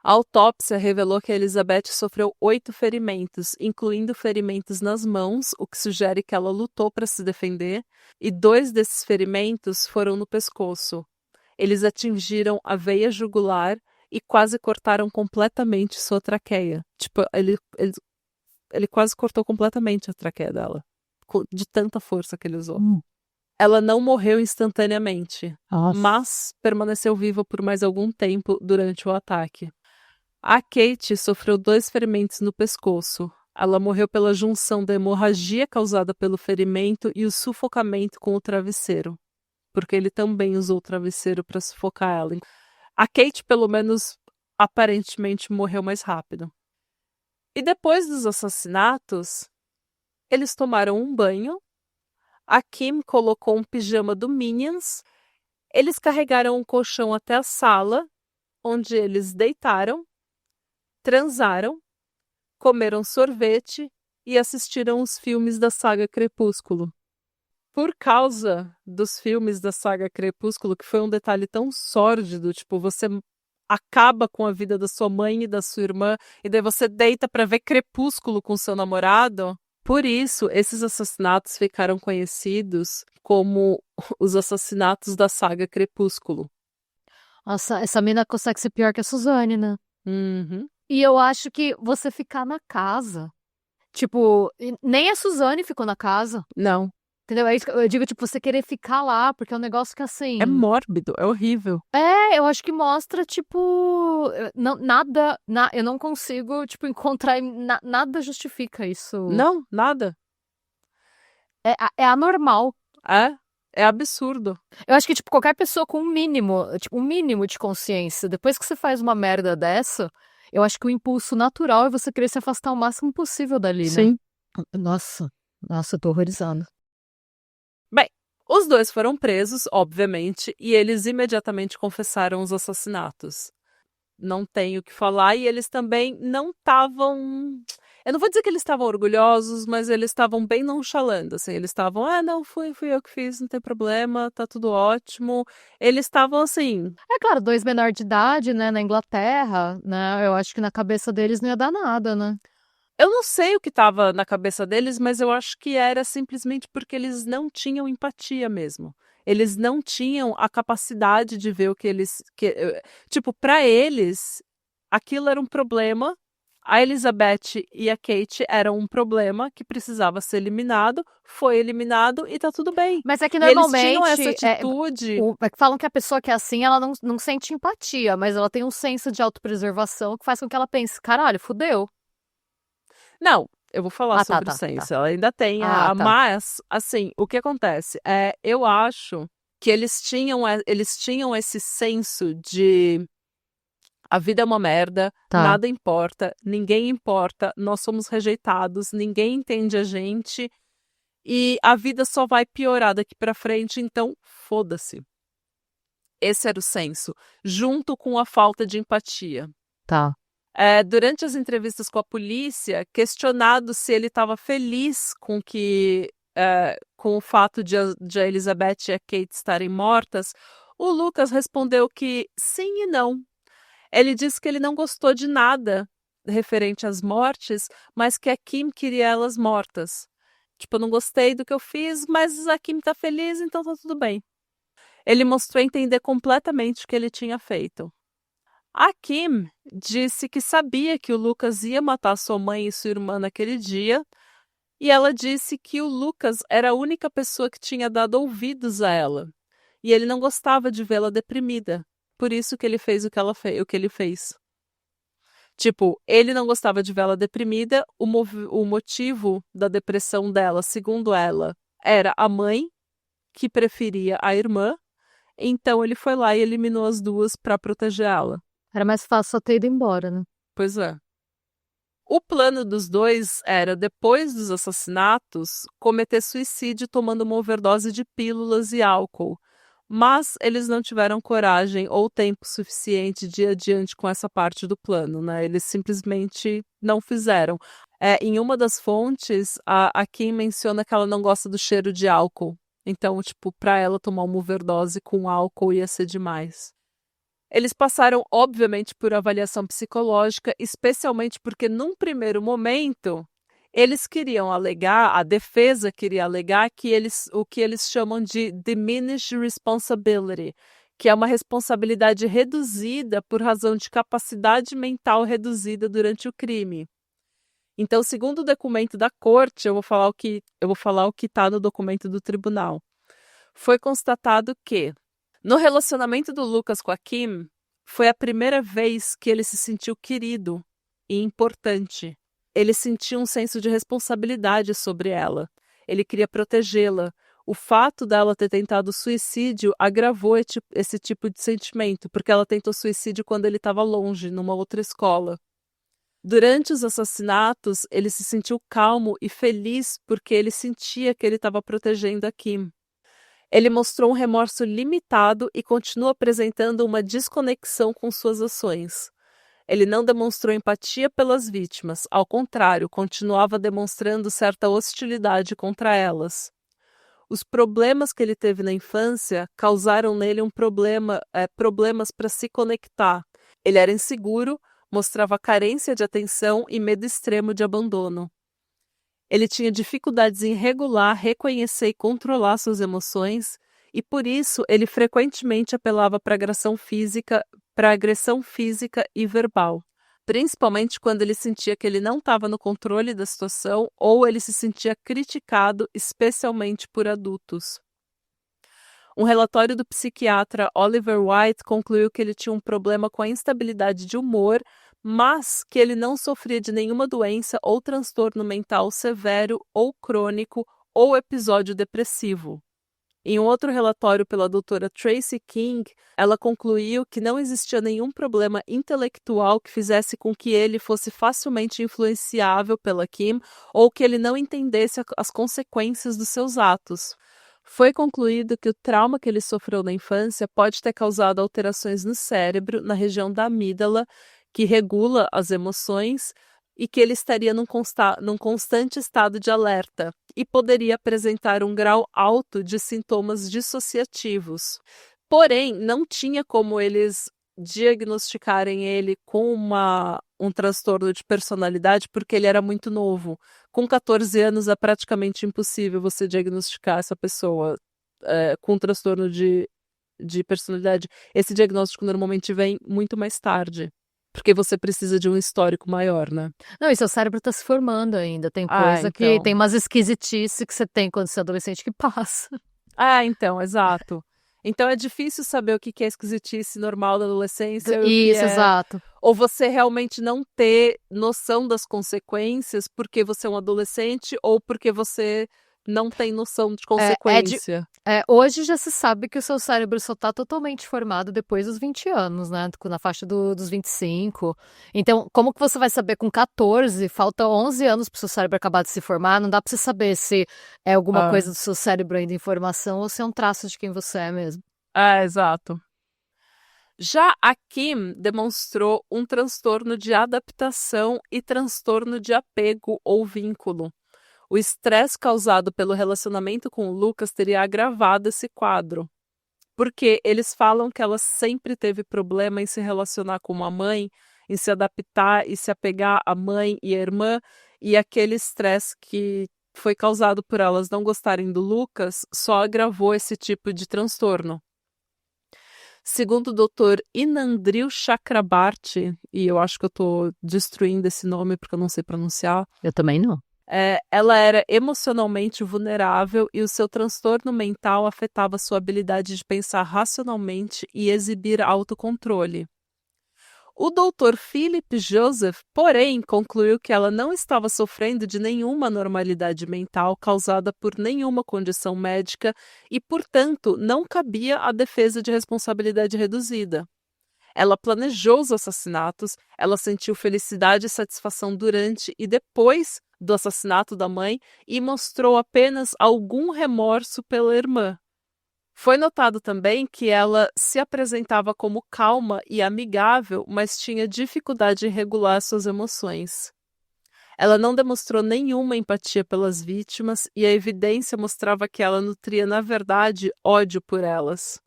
A autópsia revelou que a Elizabeth sofreu 8 ferimentos, incluindo ferimentos nas mãos, o que sugere que ela lutou para se defender, e 2 desses ferimentos foram no pescoço. Eles atingiram a veia jugular e quase cortaram completamente sua traqueia. Tipo, ele quase cortou completamente a traqueia dela, de tanta força que ele usou. Ela não morreu instantaneamente, mas permaneceu viva por mais algum tempo durante o ataque. A Kate sofreu 2 ferimentos no pescoço. Ela morreu pela junção da hemorragia causada pelo ferimento e o sufocamento com o travesseiro, porque ele também usou o travesseiro para sufocar ela. A Kate, pelo menos, aparentemente morreu mais rápido. E depois dos assassinatos, eles tomaram um banho. A Kim colocou um pijama do Minions. Eles carregaram um colchão até a sala, onde eles deitaram, transaram, comeram sorvete e assistiram os filmes da saga Crepúsculo. Por causa dos filmes da saga Crepúsculo, que foi um detalhe tão sórdido, tipo, você acaba com a vida da sua mãe e da sua irmã, e daí você deita para ver Crepúsculo com seu namorado. Por isso, esses assassinatos ficaram conhecidos como os assassinatos da saga Crepúsculo. Nossa, essa mina consegue ser pior que a Suzane, né? Uhum. E eu acho que você ficar na casa. Tipo, nem a Suzane ficou na casa. Não. Entendeu? É isso que eu digo, tipo, você querer ficar lá, porque é um negócio que, assim... É mórbido, é horrível. Eu acho que mostra, tipo... eu não consigo, tipo, encontrar... nada justifica isso. Não, nada. É anormal. É absurdo. Eu acho que, tipo, qualquer pessoa com um mínimo de consciência, depois que você faz uma merda dessa, eu acho que o impulso natural é você querer se afastar o máximo possível dali, né? Sim. Nossa, eu tô horrorizando. Bem, os dois foram presos, obviamente, e eles imediatamente confessaram os assassinatos. Não tenho o que falar, e eles também não estavam. Eu não vou dizer que eles estavam orgulhosos, mas eles estavam bem nonchalando, assim. Eles estavam, não, fui eu que fiz, não tem problema, tá tudo ótimo. Eles estavam assim. É claro, 2 menores de idade, né, na Inglaterra, né? Eu acho que na cabeça deles não ia dar nada, né? Eu não sei o que estava na cabeça deles, mas eu acho que era simplesmente porque eles não tinham empatia mesmo. Eles não tinham a capacidade de ver o que eles. Tipo, para eles, aquilo era um problema. A Elizabeth e a Kate eram um problema que precisava ser eliminado, foi eliminado e tá tudo bem. Mas é que E eles tinham normalmente essa atitude. falam que a pessoa que é assim, ela não sente empatia, mas ela tem um senso de autopreservação que faz com que ela pense, caralho, fudeu. Não, eu vou falar sobre o Tá. senso. Ela ainda tem Tá. mas assim, o que acontece é, eu acho que eles tinham esse senso de a vida é uma merda, Tá. nada importa, ninguém importa, nós somos rejeitados, ninguém entende a gente e a vida só vai piorar daqui pra frente, então foda-se. Esse era o senso, junto com a falta de empatia. Tá. Durante as entrevistas com a polícia, questionado se ele estava feliz com o fato de a Elizabeth e a Kate estarem mortas, o Lucas respondeu que sim e não. Ele disse que ele não gostou de nada referente às mortes, mas que a Kim queria elas mortas. Tipo, eu não gostei do que eu fiz, mas a Kim tá feliz, então tá tudo bem. Ele mostrou entender completamente o que ele tinha feito. A Kim disse que sabia que o Lucas ia matar sua mãe e sua irmã naquele dia, e ela disse que o Lucas era a única pessoa que tinha dado ouvidos a ela, e ele não gostava de vê-la deprimida, por isso que ele fez o que ele fez. Tipo, ele não gostava de vê-la deprimida, o motivo da depressão dela, segundo ela, era a mãe, que preferia a irmã, então ele foi lá e eliminou as duas para protegê-la. Era mais fácil só ter ido embora, né? Pois é. O plano dos dois era, depois dos assassinatos, cometer suicídio tomando uma overdose de pílulas e álcool. Mas eles não tiveram coragem ou tempo suficiente de ir adiante com essa parte do plano, né? Eles simplesmente não fizeram. Em uma das fontes, a Kim menciona que ela não gosta do cheiro de álcool. Então, tipo, para ela tomar uma overdose com álcool ia ser demais. Eles passaram, obviamente, por avaliação psicológica, especialmente porque, num primeiro momento, eles queriam alegar, a defesa queria alegar que o que eles chamam de diminished responsibility, que é uma responsabilidade reduzida por razão de capacidade mental reduzida durante o crime. Então, segundo o documento da corte, eu vou falar o que está no documento do tribunal. Foi constatado que no relacionamento do Lucas com a Kim, foi a primeira vez que ele se sentiu querido e importante. Ele sentiu um senso de responsabilidade sobre ela. Ele queria protegê-la. O fato dela ter tentado suicídio agravou esse tipo de sentimento, porque ela tentou suicídio quando ele estava longe, numa outra escola. Durante os assassinatos, ele se sentiu calmo e feliz porque ele sentia que ele estava protegendo a Kim. Ele mostrou um remorso limitado e continua apresentando uma desconexão com suas ações. Ele não demonstrou empatia pelas vítimas, ao contrário, continuava demonstrando certa hostilidade contra elas. Os problemas que ele teve na infância causaram nele problemas para se conectar. Ele era inseguro, mostrava carência de atenção e medo extremo de abandono. Ele tinha dificuldades em regular, reconhecer e controlar suas emoções, e por isso ele frequentemente apelava para agressão física e verbal. principalmente quando ele sentia que ele não estava no controle da situação ou ele se sentia criticado, especialmente por adultos. Um relatório do psiquiatra Oliver White concluiu que ele tinha um problema com a instabilidade de humor, mas que ele não sofria de nenhuma doença ou transtorno mental severo ou crônico ou episódio depressivo. Em um outro relatório pela doutora Tracy King, ela concluiu que não existia nenhum problema intelectual que fizesse com que ele fosse facilmente influenciável pela Kim ou que ele não entendesse as consequências dos seus atos. Foi concluído que o trauma que ele sofreu na infância pode ter causado alterações no cérebro, na região da amígdala, que regula as emoções, e que ele estaria num constante estado de alerta e poderia apresentar um grau alto de sintomas dissociativos. Porém, não tinha como eles diagnosticarem ele com um transtorno de personalidade porque ele era muito novo. Com 14 anos é praticamente impossível você diagnosticar essa pessoa com um transtorno de personalidade. Esse diagnóstico normalmente vem muito mais tarde. Porque você precisa de um histórico maior, né? Não, e seu cérebro tá se formando ainda. Tem coisa que tem umas esquisitices que você tem quando você é adolescente que passa. Então, exato. Então é difícil saber o que é esquisitice normal da adolescência. Isso, exato. Ou você realmente não ter noção das consequências porque você é um adolescente ou porque você não tem noção de consequência. Hoje já se sabe que o seu cérebro só está totalmente formado depois dos 20 anos, né? Na faixa dos 25. Então, como que você vai saber com 14? Falta 11 anos para o seu cérebro acabar de se formar. Não dá para você saber se é alguma coisa do seu cérebro ainda em formação ou se é um traço de quem você é mesmo. Exato. Já a Kim demonstrou um transtorno de adaptação e transtorno de apego ou vínculo. O estresse causado pelo relacionamento com o Lucas teria agravado esse quadro, porque eles falam que ela sempre teve problema em se relacionar com a mãe, em se adaptar e se apegar à mãe e à irmã, e aquele estresse que foi causado por elas não gostarem do Lucas só agravou esse tipo de transtorno. Segundo o Dr. Inandril Chakrabarty, e eu acho que eu estou destruindo esse nome porque eu não sei pronunciar. Eu também não. Ela era emocionalmente vulnerável e o seu transtorno mental afetava sua habilidade de pensar racionalmente e exibir autocontrole. O Dr. Philip Joseph, porém, concluiu que ela não estava sofrendo de nenhuma anormalidade mental causada por nenhuma condição médica e, portanto, não cabia a defesa de responsabilidade reduzida. Ela planejou os assassinatos, ela sentiu felicidade e satisfação durante e depois do assassinato da mãe e mostrou apenas algum remorso pela irmã. Foi notado também que ela se apresentava como calma e amigável, mas tinha dificuldade em regular suas emoções. Ela não demonstrou nenhuma empatia pelas vítimas e a evidência mostrava que ela nutria, na verdade, ódio por elas.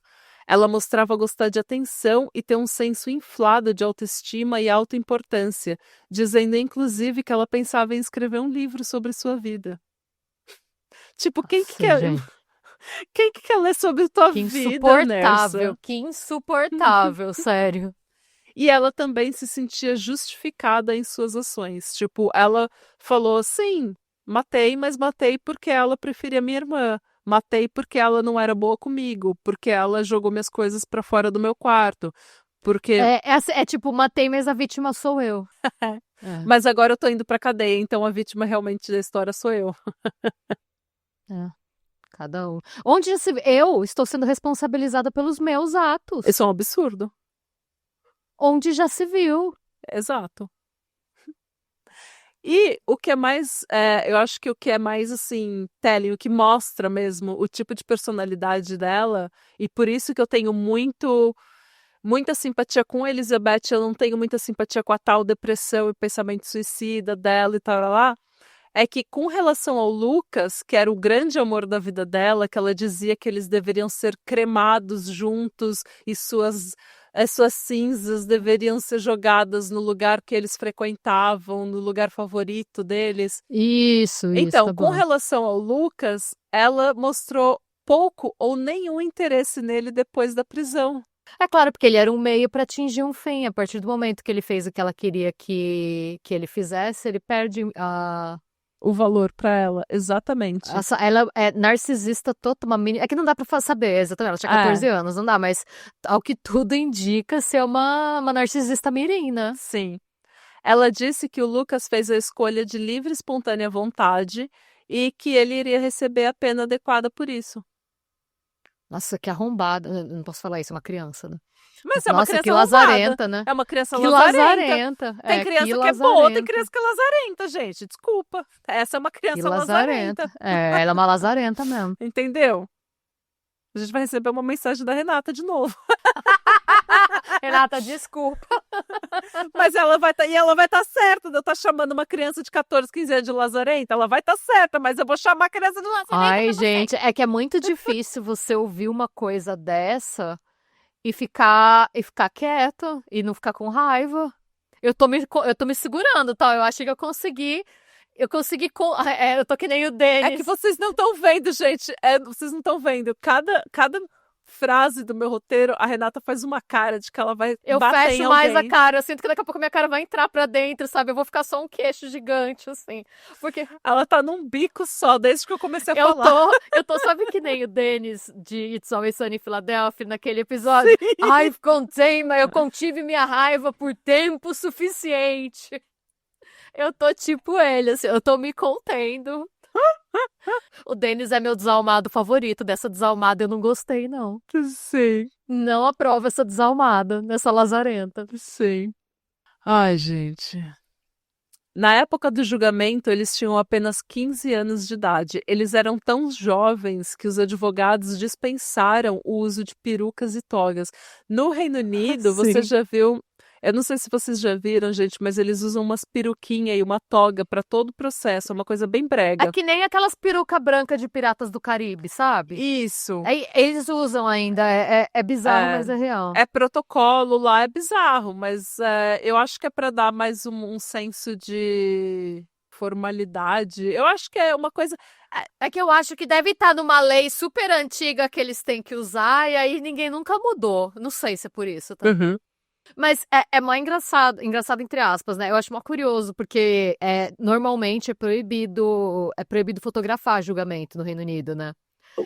Ela mostrava gostar de atenção e ter um senso inflado de autoestima e autoimportância, dizendo inclusive que ela pensava em escrever um livro sobre sua vida. Tipo, quem que quer ler sobre tua vida, Nersa? Que insuportável, sério. E ela também se sentia justificada em suas ações. Tipo, ela falou, sim, matei, mas matei porque ela preferia minha irmã. Matei porque ela não era boa comigo, porque ela jogou minhas coisas pra fora do meu quarto, porque... É tipo, matei, mas a vítima sou eu. Mas agora eu tô indo pra cadeia, então a vítima realmente da história sou eu. Cada um. Onde eu estou sendo responsabilizada pelos meus atos. Isso é um absurdo. Onde já se viu. Exato. E o que é mais, eu acho que o que é mais, assim, telling, o que mostra mesmo o tipo de personalidade dela, e por isso que eu tenho muita simpatia com a Elizabeth, eu não tenho muita simpatia com a tal depressão e pensamento suicida dela e tal, lá, é que com relação ao Lucas, que era o grande amor da vida dela, que ela dizia que eles deveriam ser cremados juntos e suas cinzas deveriam ser jogadas no lugar que eles frequentavam, no lugar favorito deles. Isso. Então, tá com bom. relação ao Lucas, ela mostrou pouco ou nenhum interesse nele depois da prisão. É claro, porque ele era um meio para atingir um fim. A partir do momento que ele fez o que ela queria que ele fizesse, ele perde o valor pra ela, exatamente. Ela é narcisista total, uma menina. É que não dá pra saber exatamente, ela tinha 14 anos, não dá, mas ao que tudo indica ser uma narcisista mirim, né? Sim. Ela disse que o Lucas fez a escolha de livre e espontânea vontade e que ele iria receber a pena adequada por isso. Nossa, que arrombada. Não posso falar isso, é uma criança, né? Mas é uma Nossa, criança que arrombada. lazarenta, né? É uma criança Que lazarenta. lazarenta. Tem criança que é boa, tem criança que é lazarenta, gente. Desculpa. Essa é uma criança lazarenta. É, ela é uma lazarenta mesmo. Entendeu? A gente vai receber uma mensagem da Renata de novo. Renata, desculpa. Mas ela vai estar certa de eu estar chamando uma criança de 14, 15 anos de lazarenta. Ela vai estar certa, mas eu vou chamar a criança de lazarenta. Ai, gente, é que é muito difícil você ouvir uma coisa dessa e ficar quieto e não ficar com raiva. Eu tô me segurando, tá? Eu acho que eu consegui. Eu tô que nem o Denis. É que vocês não estão vendo, gente. Vocês não estão vendo. Cada frase do meu roteiro, a Renata faz uma cara de que ela vai bater em alguém. Eu fecho mais a cara. Eu sinto que daqui a pouco a minha cara vai entrar pra dentro, sabe? Eu vou ficar só um queixo gigante, assim. Porque ela tá num bico só, desde que eu comecei a falar. Eu tô, sabe que nem o Denis de It's Always Sunny em Philadelphia, naquele episódio? Sim. Eu contive minha raiva por tempo suficiente. Eu tô tipo ele, assim, eu tô me contendo. O Denis é meu desalmado favorito. Dessa desalmada eu não gostei, não. Sim. Não aprovo essa desalmada, nessa lazarenta. Sim. Ai, gente. Na época do julgamento, eles tinham apenas 15 anos de idade. Eles eram tão jovens que os advogados dispensaram o uso de perucas e togas. No Reino Unido, você já viu... Eu não sei se vocês já viram, gente, mas eles usam umas peruquinhas e uma toga para todo o processo. É uma coisa bem brega. É que nem aquelas perucas brancas de Piratas do Caribe, sabe? Isso. Eles usam ainda. É bizarro, mas é real. É protocolo lá, é bizarro, mas eu acho que é para dar mais um senso de formalidade. Eu acho que é uma coisa... É que eu acho que deve estar numa lei super antiga que eles têm que usar e aí ninguém nunca mudou. Não sei se é por isso, tá? Uhum. Mas é mó engraçado entre aspas, né? Eu acho mó curioso, porque normalmente é proibido fotografar julgamento no Reino Unido, né?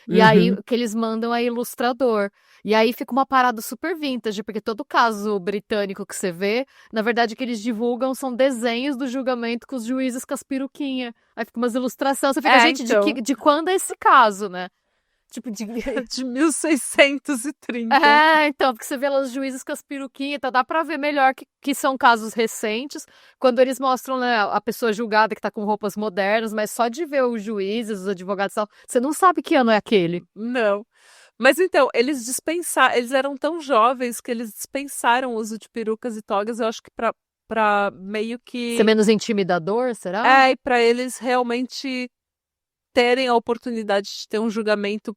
E aí o que eles mandam é ilustrador. E aí fica uma parada super vintage, porque todo caso britânico que você vê, na verdade o que eles divulgam são desenhos do julgamento com os juízes com as peruquinhas. Aí fica umas ilustrações, você fica, gente, então... de quando é esse caso, né? Tipo de 1630. Então, porque você vê lá os juízes com as peruquinhas, então dá pra ver melhor que são casos recentes, quando eles mostram, né, a pessoa julgada que tá com roupas modernas, mas só de ver os juízes, os advogados e tal, você não sabe que ano é aquele. Não. Mas então, eles eram tão jovens que eles dispensaram o uso de perucas e togas, eu acho que pra meio que... Ser menos intimidador, será? E pra eles realmente terem a oportunidade de ter um julgamento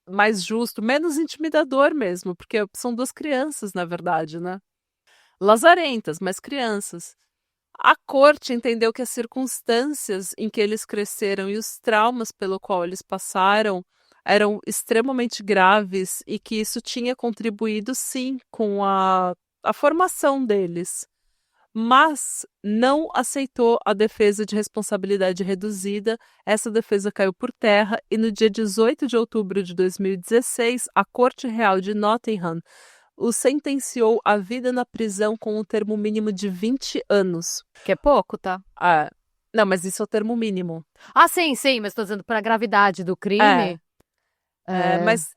mais justo, menos intimidador mesmo, porque são duas crianças, na verdade, né? Lazarentas, mas crianças. A corte entendeu que as circunstâncias em que eles cresceram e os traumas pelo qual eles passaram eram extremamente graves e que isso tinha contribuído, sim, com a formação deles. Mas não aceitou a defesa de responsabilidade reduzida. Essa defesa caiu por terra e no dia 18 de outubro de 2016, a Corte Real de Nottingham o sentenciou à vida na prisão com um termo mínimo de 20 anos. Que é pouco, tá? Não, mas isso é o termo mínimo. Sim, mas tô dizendo para a gravidade do crime. Mas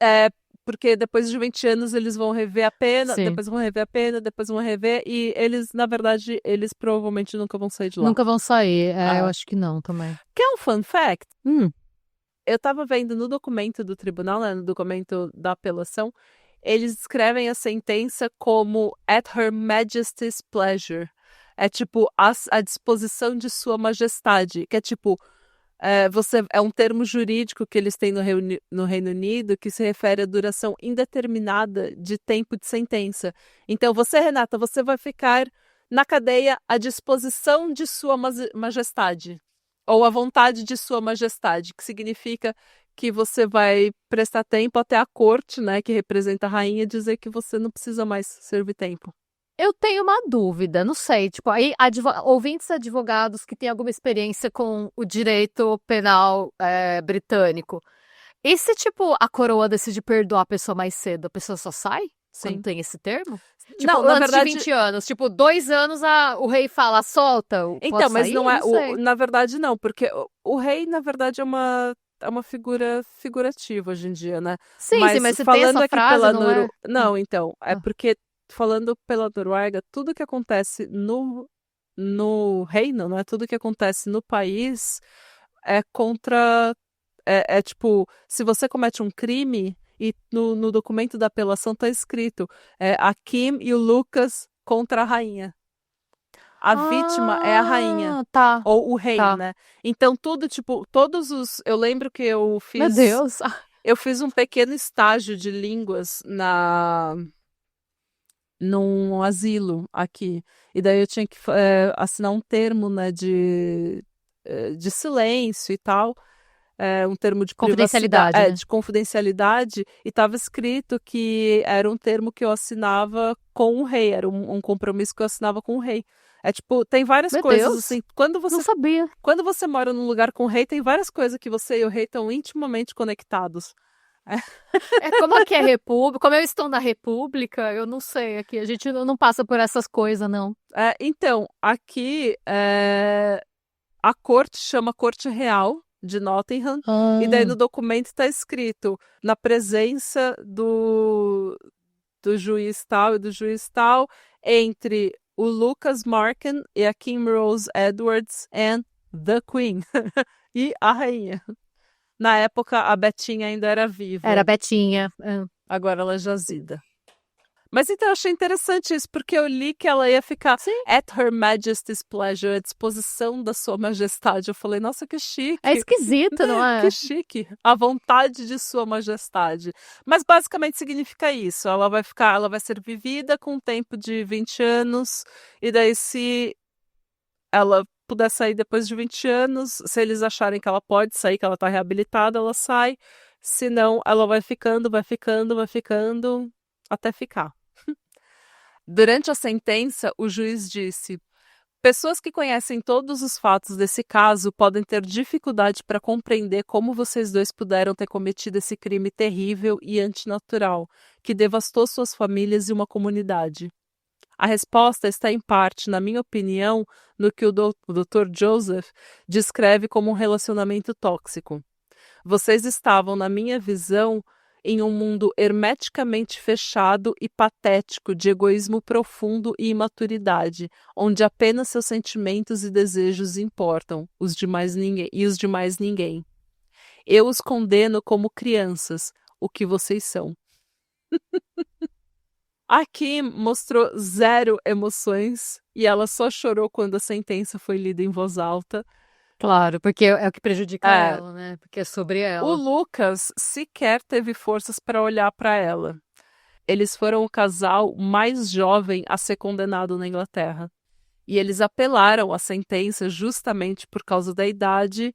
porque depois de 20 anos eles vão rever a pena, Sim. depois vão rever a pena, depois vão rever, e eles, na verdade, eles provavelmente nunca vão sair de lá. Nunca vão sair, eu acho que não também. Quer um fun fact? Eu tava vendo no documento do tribunal, né, no documento da apelação, eles descrevem a sentença como at her majesty's pleasure. É tipo, à disposição de sua majestade, que é tipo... é um termo jurídico que eles têm no Reino Unido que se refere à duração indeterminada de tempo de sentença. Então, você, Renata, você vai ficar na cadeia à disposição de sua majestade, ou à vontade de sua majestade, que significa que você vai prestar tempo até a corte, né, que representa a rainha, dizer que você não precisa mais servir tempo. Eu tenho uma dúvida, não sei, tipo, aí ouvintes advogados que têm alguma experiência com o direito penal britânico, e se, tipo, a coroa decide perdoar a pessoa mais cedo, a pessoa só sai? Quando Sim. tem esse termo? Tipo, Não, na antes verdade... de 20 anos, tipo, 2 anos o rei fala, solta, Então, pode mas sair? não é, Não sei. na verdade não, porque o rei, na verdade, é uma figura figurativa hoje em dia, né? Sim, mas você tem falando essa aqui frase, pela não é? Não, então, é Ah. porque falando pela Noruega, tudo que acontece no reino, né? Tudo que acontece no país é contra... É tipo, se você comete um crime e no documento da apelação tá escrito a Kim e o Lucas contra a rainha. A vítima é a rainha. Tá, Ou o rei, tá. né? Então, tudo, tipo, todos os... Eu lembro que Meu Deus. eu fiz um pequeno estágio de línguas num asilo aqui. E daí eu tinha que assinar um termo, né, de silêncio e tal. Um termo de privacidade, Confidencialidade, né? de confidencialidade, e estava escrito que era um termo que eu assinava com o rei, era um compromisso que eu assinava com o rei. É tipo, tem várias Meu coisas Deus, assim. não sabia. Quando você mora num lugar com o rei, tem várias coisas que você e o rei estão intimamente conectados. Como aqui é república, como eu estou na república, eu não sei, aqui a gente não passa por essas coisas, não. Então, aqui a corte chama Corte Real de Nottingham, e daí no documento está escrito na presença do juiz tal e do juiz tal, entre o Lucas Marken e a Kim Rose Edwards and the Queen e a rainha. Na época, a Betinha ainda era viva. Era Betinha. Agora ela é jazida. Mas então eu achei interessante isso, porque eu li que ela ia ficar at Her Majesty's pleasure, à disposição da sua majestade. Eu falei, nossa, que chique. É esquisito, não é? Que chique. À vontade de sua majestade. Mas basicamente significa isso. Ela vai ser vivida com um tempo de 20 anos, e daí se ela puder sair depois de 20 anos, se eles acharem que ela pode sair, que ela tá reabilitada, ela sai. Se não, ela vai ficando até ficar. Durante a sentença, o juiz disse: pessoas que conhecem todos os fatos desse caso podem ter dificuldade para compreender como vocês dois puderam ter cometido esse crime terrível e antinatural, que devastou suas famílias e uma comunidade. A resposta está, em parte, na minha opinião, no que o Dr. Joseph descreve como um relacionamento tóxico. Vocês estavam, na minha visão, em um mundo hermeticamente fechado e patético de egoísmo profundo e imaturidade, onde apenas seus sentimentos e desejos importam, os de mais ninguém. Eu os condeno como crianças, o que vocês são. A Kim mostrou zero emoções e ela só chorou quando a sentença foi lida em voz alta. Claro, porque é o que prejudica ela, né? Porque é sobre ela. O Lucas sequer teve forças para olhar para ela. Eles foram o casal mais jovem a ser condenado na Inglaterra. E eles apelaram à sentença justamente por causa da idade,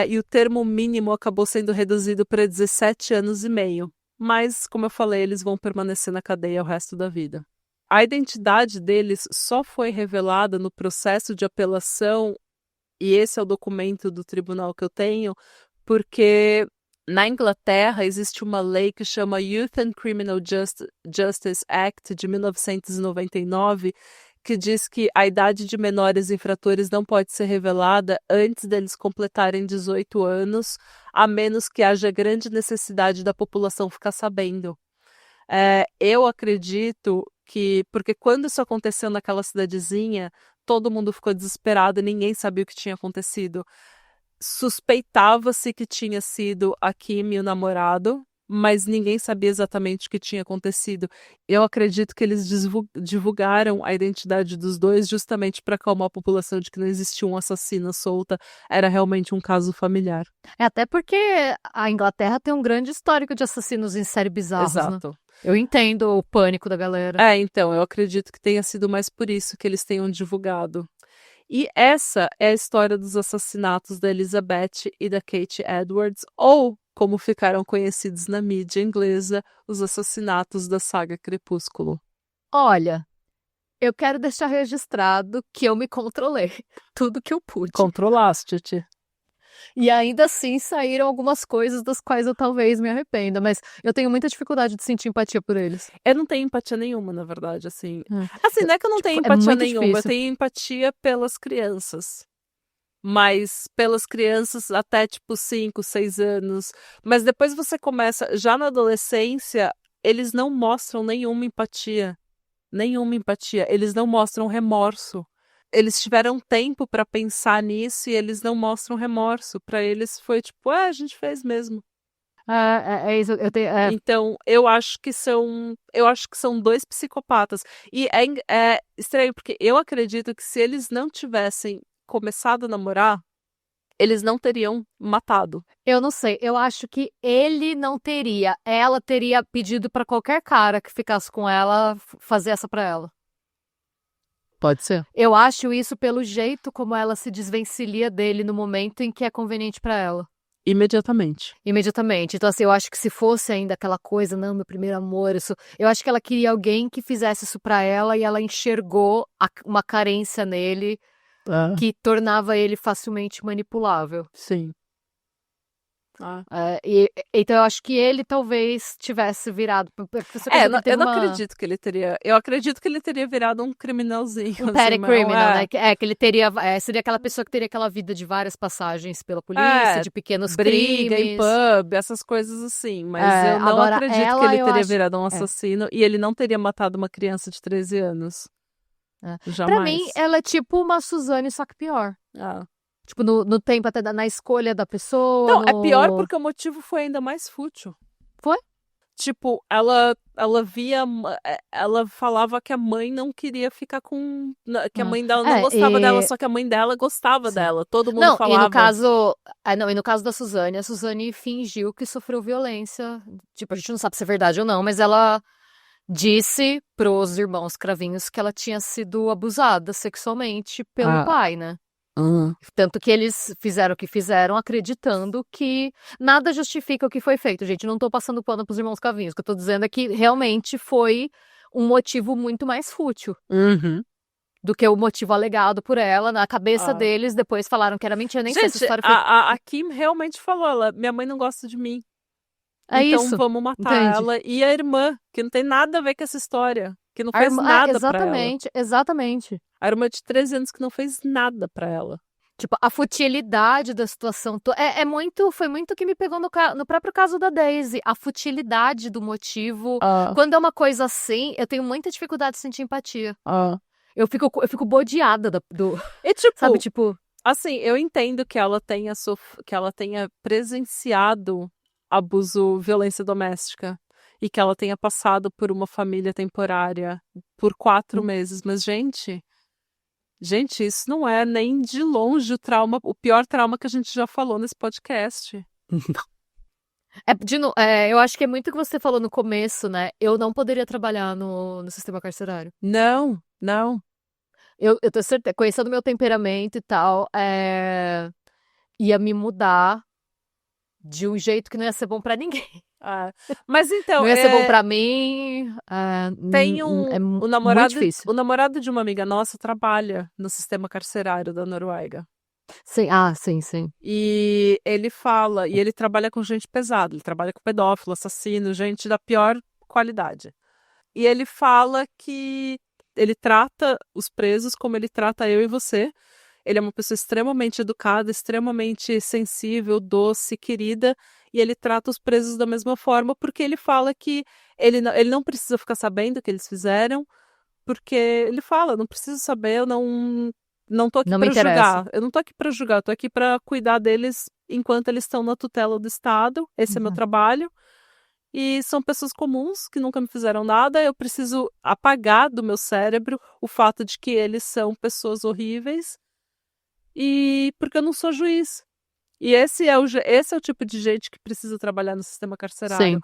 e o termo mínimo acabou sendo reduzido para 17 anos e meio. Mas, como eu falei, eles vão permanecer na cadeia o resto da vida. A identidade deles só foi revelada no processo de apelação, e esse é o documento do tribunal que eu tenho, porque na Inglaterra existe uma lei que chama Youth and Criminal Justice Act de 1999, que diz que a idade de menores infratores não pode ser revelada antes deles completarem 18 anos, a menos que haja grande necessidade da população ficar sabendo. Eu acredito que, porque quando isso aconteceu naquela cidadezinha, todo mundo ficou desesperado e ninguém sabia o que tinha acontecido. Suspeitava-se que tinha sido a Kim e o namorado, mas ninguém sabia exatamente o que tinha acontecido. Eu acredito que eles divulgaram a identidade dos dois justamente para acalmar a população de que não existia uma assassina solta, era realmente um caso familiar. Até porque a Inglaterra tem um grande histórico de assassinos em série bizarros, Exato. né? Eu entendo o pânico da galera. Então, eu acredito que tenha sido mais por isso que eles tenham divulgado. E essa é a história dos assassinatos da Elizabeth e da Kate Edwards, ou como ficaram conhecidos na mídia inglesa os assassinatos da saga Crepúsculo. Olha, eu quero deixar registrado que eu me controlei tudo que eu pude. Controlaste-te. E ainda assim saíram algumas coisas das quais eu talvez me arrependa, mas eu tenho muita dificuldade de sentir empatia por eles. Eu não tenho empatia nenhuma, na verdade, assim. Assim, não é que eu não tenho é empatia muito nenhuma, difícil. eu tenho empatia pelas crianças. Mas pelas crianças até, tipo, 5, 6 anos. Mas depois você começa, já na adolescência, eles não mostram nenhuma empatia. Nenhuma empatia. Eles não mostram remorso. Eles tiveram tempo pra pensar nisso e eles não mostram remorso. Pra eles foi tipo, a gente fez mesmo. É isso, Então, eu acho que são dois psicopatas. E é estranho, porque eu acredito que se eles não tivessem começado a namorar, eles não teriam matado. Eu não sei, eu acho que ele não teria. Ela teria pedido pra qualquer cara que ficasse com ela fazer essa pra ela. Pode ser. Eu acho isso pelo jeito como ela se desvencilha dele no momento em que é conveniente pra ela. Imediatamente. Imediatamente. Então, assim, eu acho que se fosse ainda aquela coisa, não, meu primeiro amor, isso. Eu acho que ela queria alguém que fizesse isso pra ela e ela enxergou uma carência nele que tornava ele facilmente manipulável. Sim. Então eu acho que ele talvez tivesse virado. Eu não acredito que ele teria. Eu acredito que ele teria virado um criminalzinho. Um petty criminal, né? Que ele teria. Seria aquela pessoa que teria aquela vida de várias passagens pela polícia, de pequenos briga crimes. em pub, essas coisas assim. Mas eu não agora acredito que ele teria virado um assassino e ele não teria matado uma criança de 13 anos. Jamais. Pra mim, ela é tipo uma Suzane, só que pior. Tipo, no tempo, até na escolha da pessoa. Não, é pior porque o motivo foi ainda mais fútil. Foi? Tipo, ela falava que a mãe não queria ficar com. Que a mãe dela não gostava dela, só que a mãe dela gostava dela. Todo mundo falava. E no caso da Suzane, a Suzane fingiu que sofreu violência. Tipo, a gente não sabe se é verdade ou não, mas ela disse pros irmãos cravinhos que ela tinha sido abusada sexualmente pelo pai, né? Tanto que eles fizeram o que fizeram, acreditando que nada justifica o que foi feito. Gente, não tô passando pano pros irmãos cravinhos. O que eu tô dizendo é que realmente foi um motivo muito mais fútil. Do que o motivo alegado por ela. Na cabeça deles, depois falaram que era mentira. Nem sei se essa história foi... a Kim realmente falou, minha mãe não gosta de mim. Então isso. vamos matar ela. E a irmã, que não tem nada a ver com essa história. Que não fez nada pra ela. Exatamente. A irmã de 13 anos que não fez nada pra ela. Tipo, a futilidade da situação. Foi muito que me pegou no próprio caso da Daisy. A futilidade do motivo. Quando é uma coisa assim, eu tenho muita dificuldade de sentir empatia. Eu fico bodeada do. E tipo, sabe, tipo. Assim, eu entendo que ela tenha presenciado abuso, violência doméstica. E que ela tenha passado por uma família temporária por 4 meses. Mas, gente, isso não é nem de longe o pior trauma que a gente já falou nesse podcast. Eu acho que é muito o que você falou no começo, né? Eu não poderia trabalhar no sistema carcerário. Não. Eu tenho certeza, conhecendo meu temperamento e tal, ia me mudar de um jeito que não ia ser bom pra ninguém. Mas então. Não ia ser bom pra mim. Tem muito difícil. O namorado de uma amiga nossa trabalha no sistema carcerário da Noruega. Sim, sim. E ele fala, e ele trabalha com gente pesada, ele trabalha com pedófilo, assassino, gente da pior qualidade. E ele fala que ele trata os presos como ele trata eu e você. Ele é uma pessoa extremamente educada, extremamente sensível, doce, querida, e ele trata os presos da mesma forma, porque ele fala que ele não precisa ficar sabendo o que eles fizeram, porque ele fala, não preciso saber, eu não tô aqui pra julgar. Eu não tô aqui pra julgar, eu tô aqui pra cuidar deles enquanto eles estão na tutela do Estado, esse é meu trabalho. E são pessoas comuns que nunca me fizeram nada, eu preciso apagar do meu cérebro o fato de que eles são pessoas horríveis. E porque eu não sou juiz. E esse é o tipo de gente que precisa trabalhar no sistema carcerário. Sim.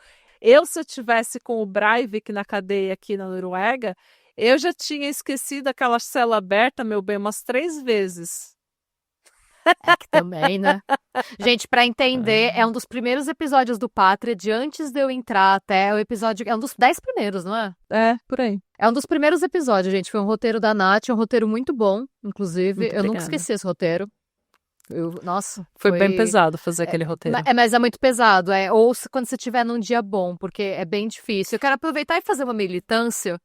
Se eu tivesse com o Breivik na cadeia aqui na Noruega, eu já tinha esquecido aquela cela aberta, meu bem, umas 3 vezes. É que também, né? Gente, pra entender, é um dos primeiros episódios do Pátria, de antes de eu entrar até o episódio... É um dos 10 primeiros, não é? É, por aí. É um dos primeiros episódios, gente. Foi um roteiro da Nath, um roteiro muito bom, inclusive. Muito Eu nunca obrigada. esqueci esse roteiro. Nossa, Foi bem pesado fazer aquele roteiro. Mas é muito pesado. Ouça quando você estiver num dia bom, porque é bem difícil. Eu quero aproveitar e fazer uma militância,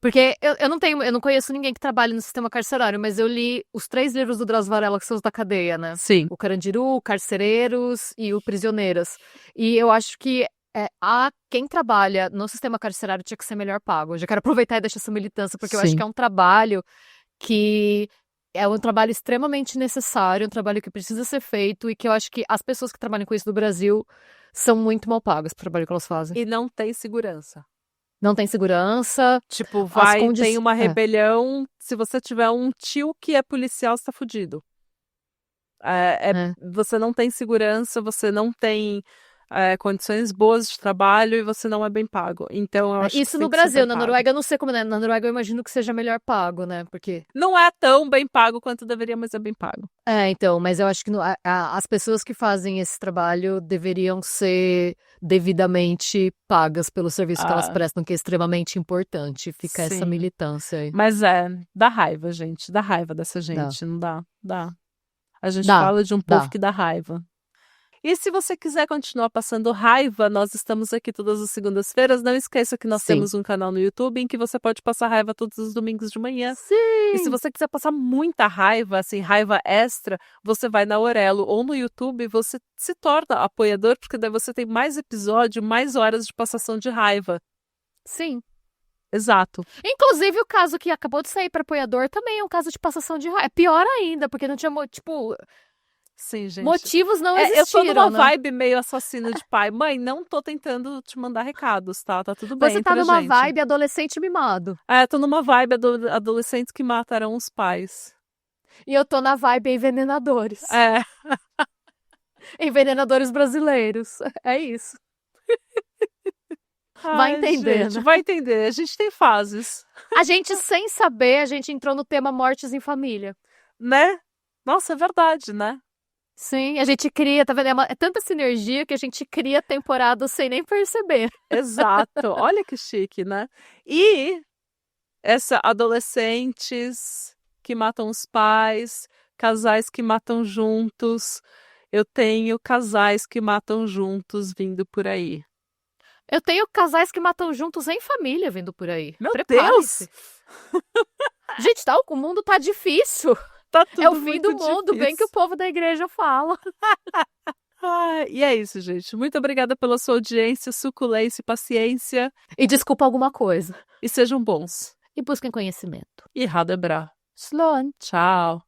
porque eu não conheço ninguém que trabalhe no sistema carcerário, mas eu li os 3 livros do Drauzio Varela, que são os da cadeia, né? Sim. O Carandiru, o Carcereiros e o Prisioneiras. E eu acho que quem trabalha no sistema carcerário tinha que ser melhor pago. Eu já quero aproveitar e deixar essa militância, porque eu acho que é um trabalho que é um trabalho extremamente necessário, um trabalho que precisa ser feito e que eu acho que as pessoas que trabalham com isso no Brasil são muito mal pagas pro trabalho que elas fazem. E não tem segurança. Não tem segurança. Tipo, tem uma rebelião, se você tiver um tio que é policial, você tá fudido. Você não tem segurança, você não tem condições boas de trabalho e você não é bem pago. Então, eu acho isso que no Brasil, na Noruega eu não sei como é. Na Noruega eu imagino que seja melhor pago, né? Porque não é tão bem pago quanto deveria, mas é bem pago. Então, mas eu acho que as pessoas que fazem esse trabalho deveriam ser devidamente pagas pelo serviço que elas prestam, que é extremamente importante. Fica essa militância aí. Mas dá raiva, gente. Dá raiva dessa gente. Não dá? Dá. A gente fala de um povo que dá raiva. E se você quiser continuar passando raiva, nós estamos aqui todas as segundas-feiras. Não esqueça que nós temos um canal no YouTube em que você pode passar raiva todos os domingos de manhã. Sim! E se você quiser passar muita raiva, assim, raiva extra, você vai na Aurelo ou no YouTube, você se torna apoiador, porque daí você tem mais episódio, mais horas de passação de raiva. Sim. Exato. Inclusive, o caso que acabou de sair para apoiador também é um caso de passação de raiva. É pior ainda, porque não tinha, Sim, gente. Motivos não existiram, eu tô numa vibe meio assassina de pai. Mãe, não tô tentando te mandar recados, tá? Tá tudo bem. Você tá numa vibe adolescente mimado. Tô numa vibe adolescentes que mataram os pais. E eu tô na vibe envenenadores. Envenenadores brasileiros. É isso. Vai entender, gente, né? Vai entender. A gente tem fases. A gente, sem saber, a gente entrou no tema mortes em família. Né? Nossa, é verdade, né? Sim, a gente cria, tá vendo? É tanta sinergia que a gente cria temporadas sem nem perceber. Exato. Olha que chique, né? E adolescentes que matam os pais, casais que matam juntos. Eu tenho casais que matam juntos vindo por aí. Eu tenho casais que matam juntos em família vindo por aí. Meu Deus! Gente, o mundo tá difícil. Tá tudo é o fim do mundo, difícil. bem que o povo da igreja fala. E é isso, gente. Muito obrigada pela sua audiência, suculência e paciência. E desculpa alguma coisa. E sejam bons. E busquem conhecimento. E Hadebra. Slån. Tchau.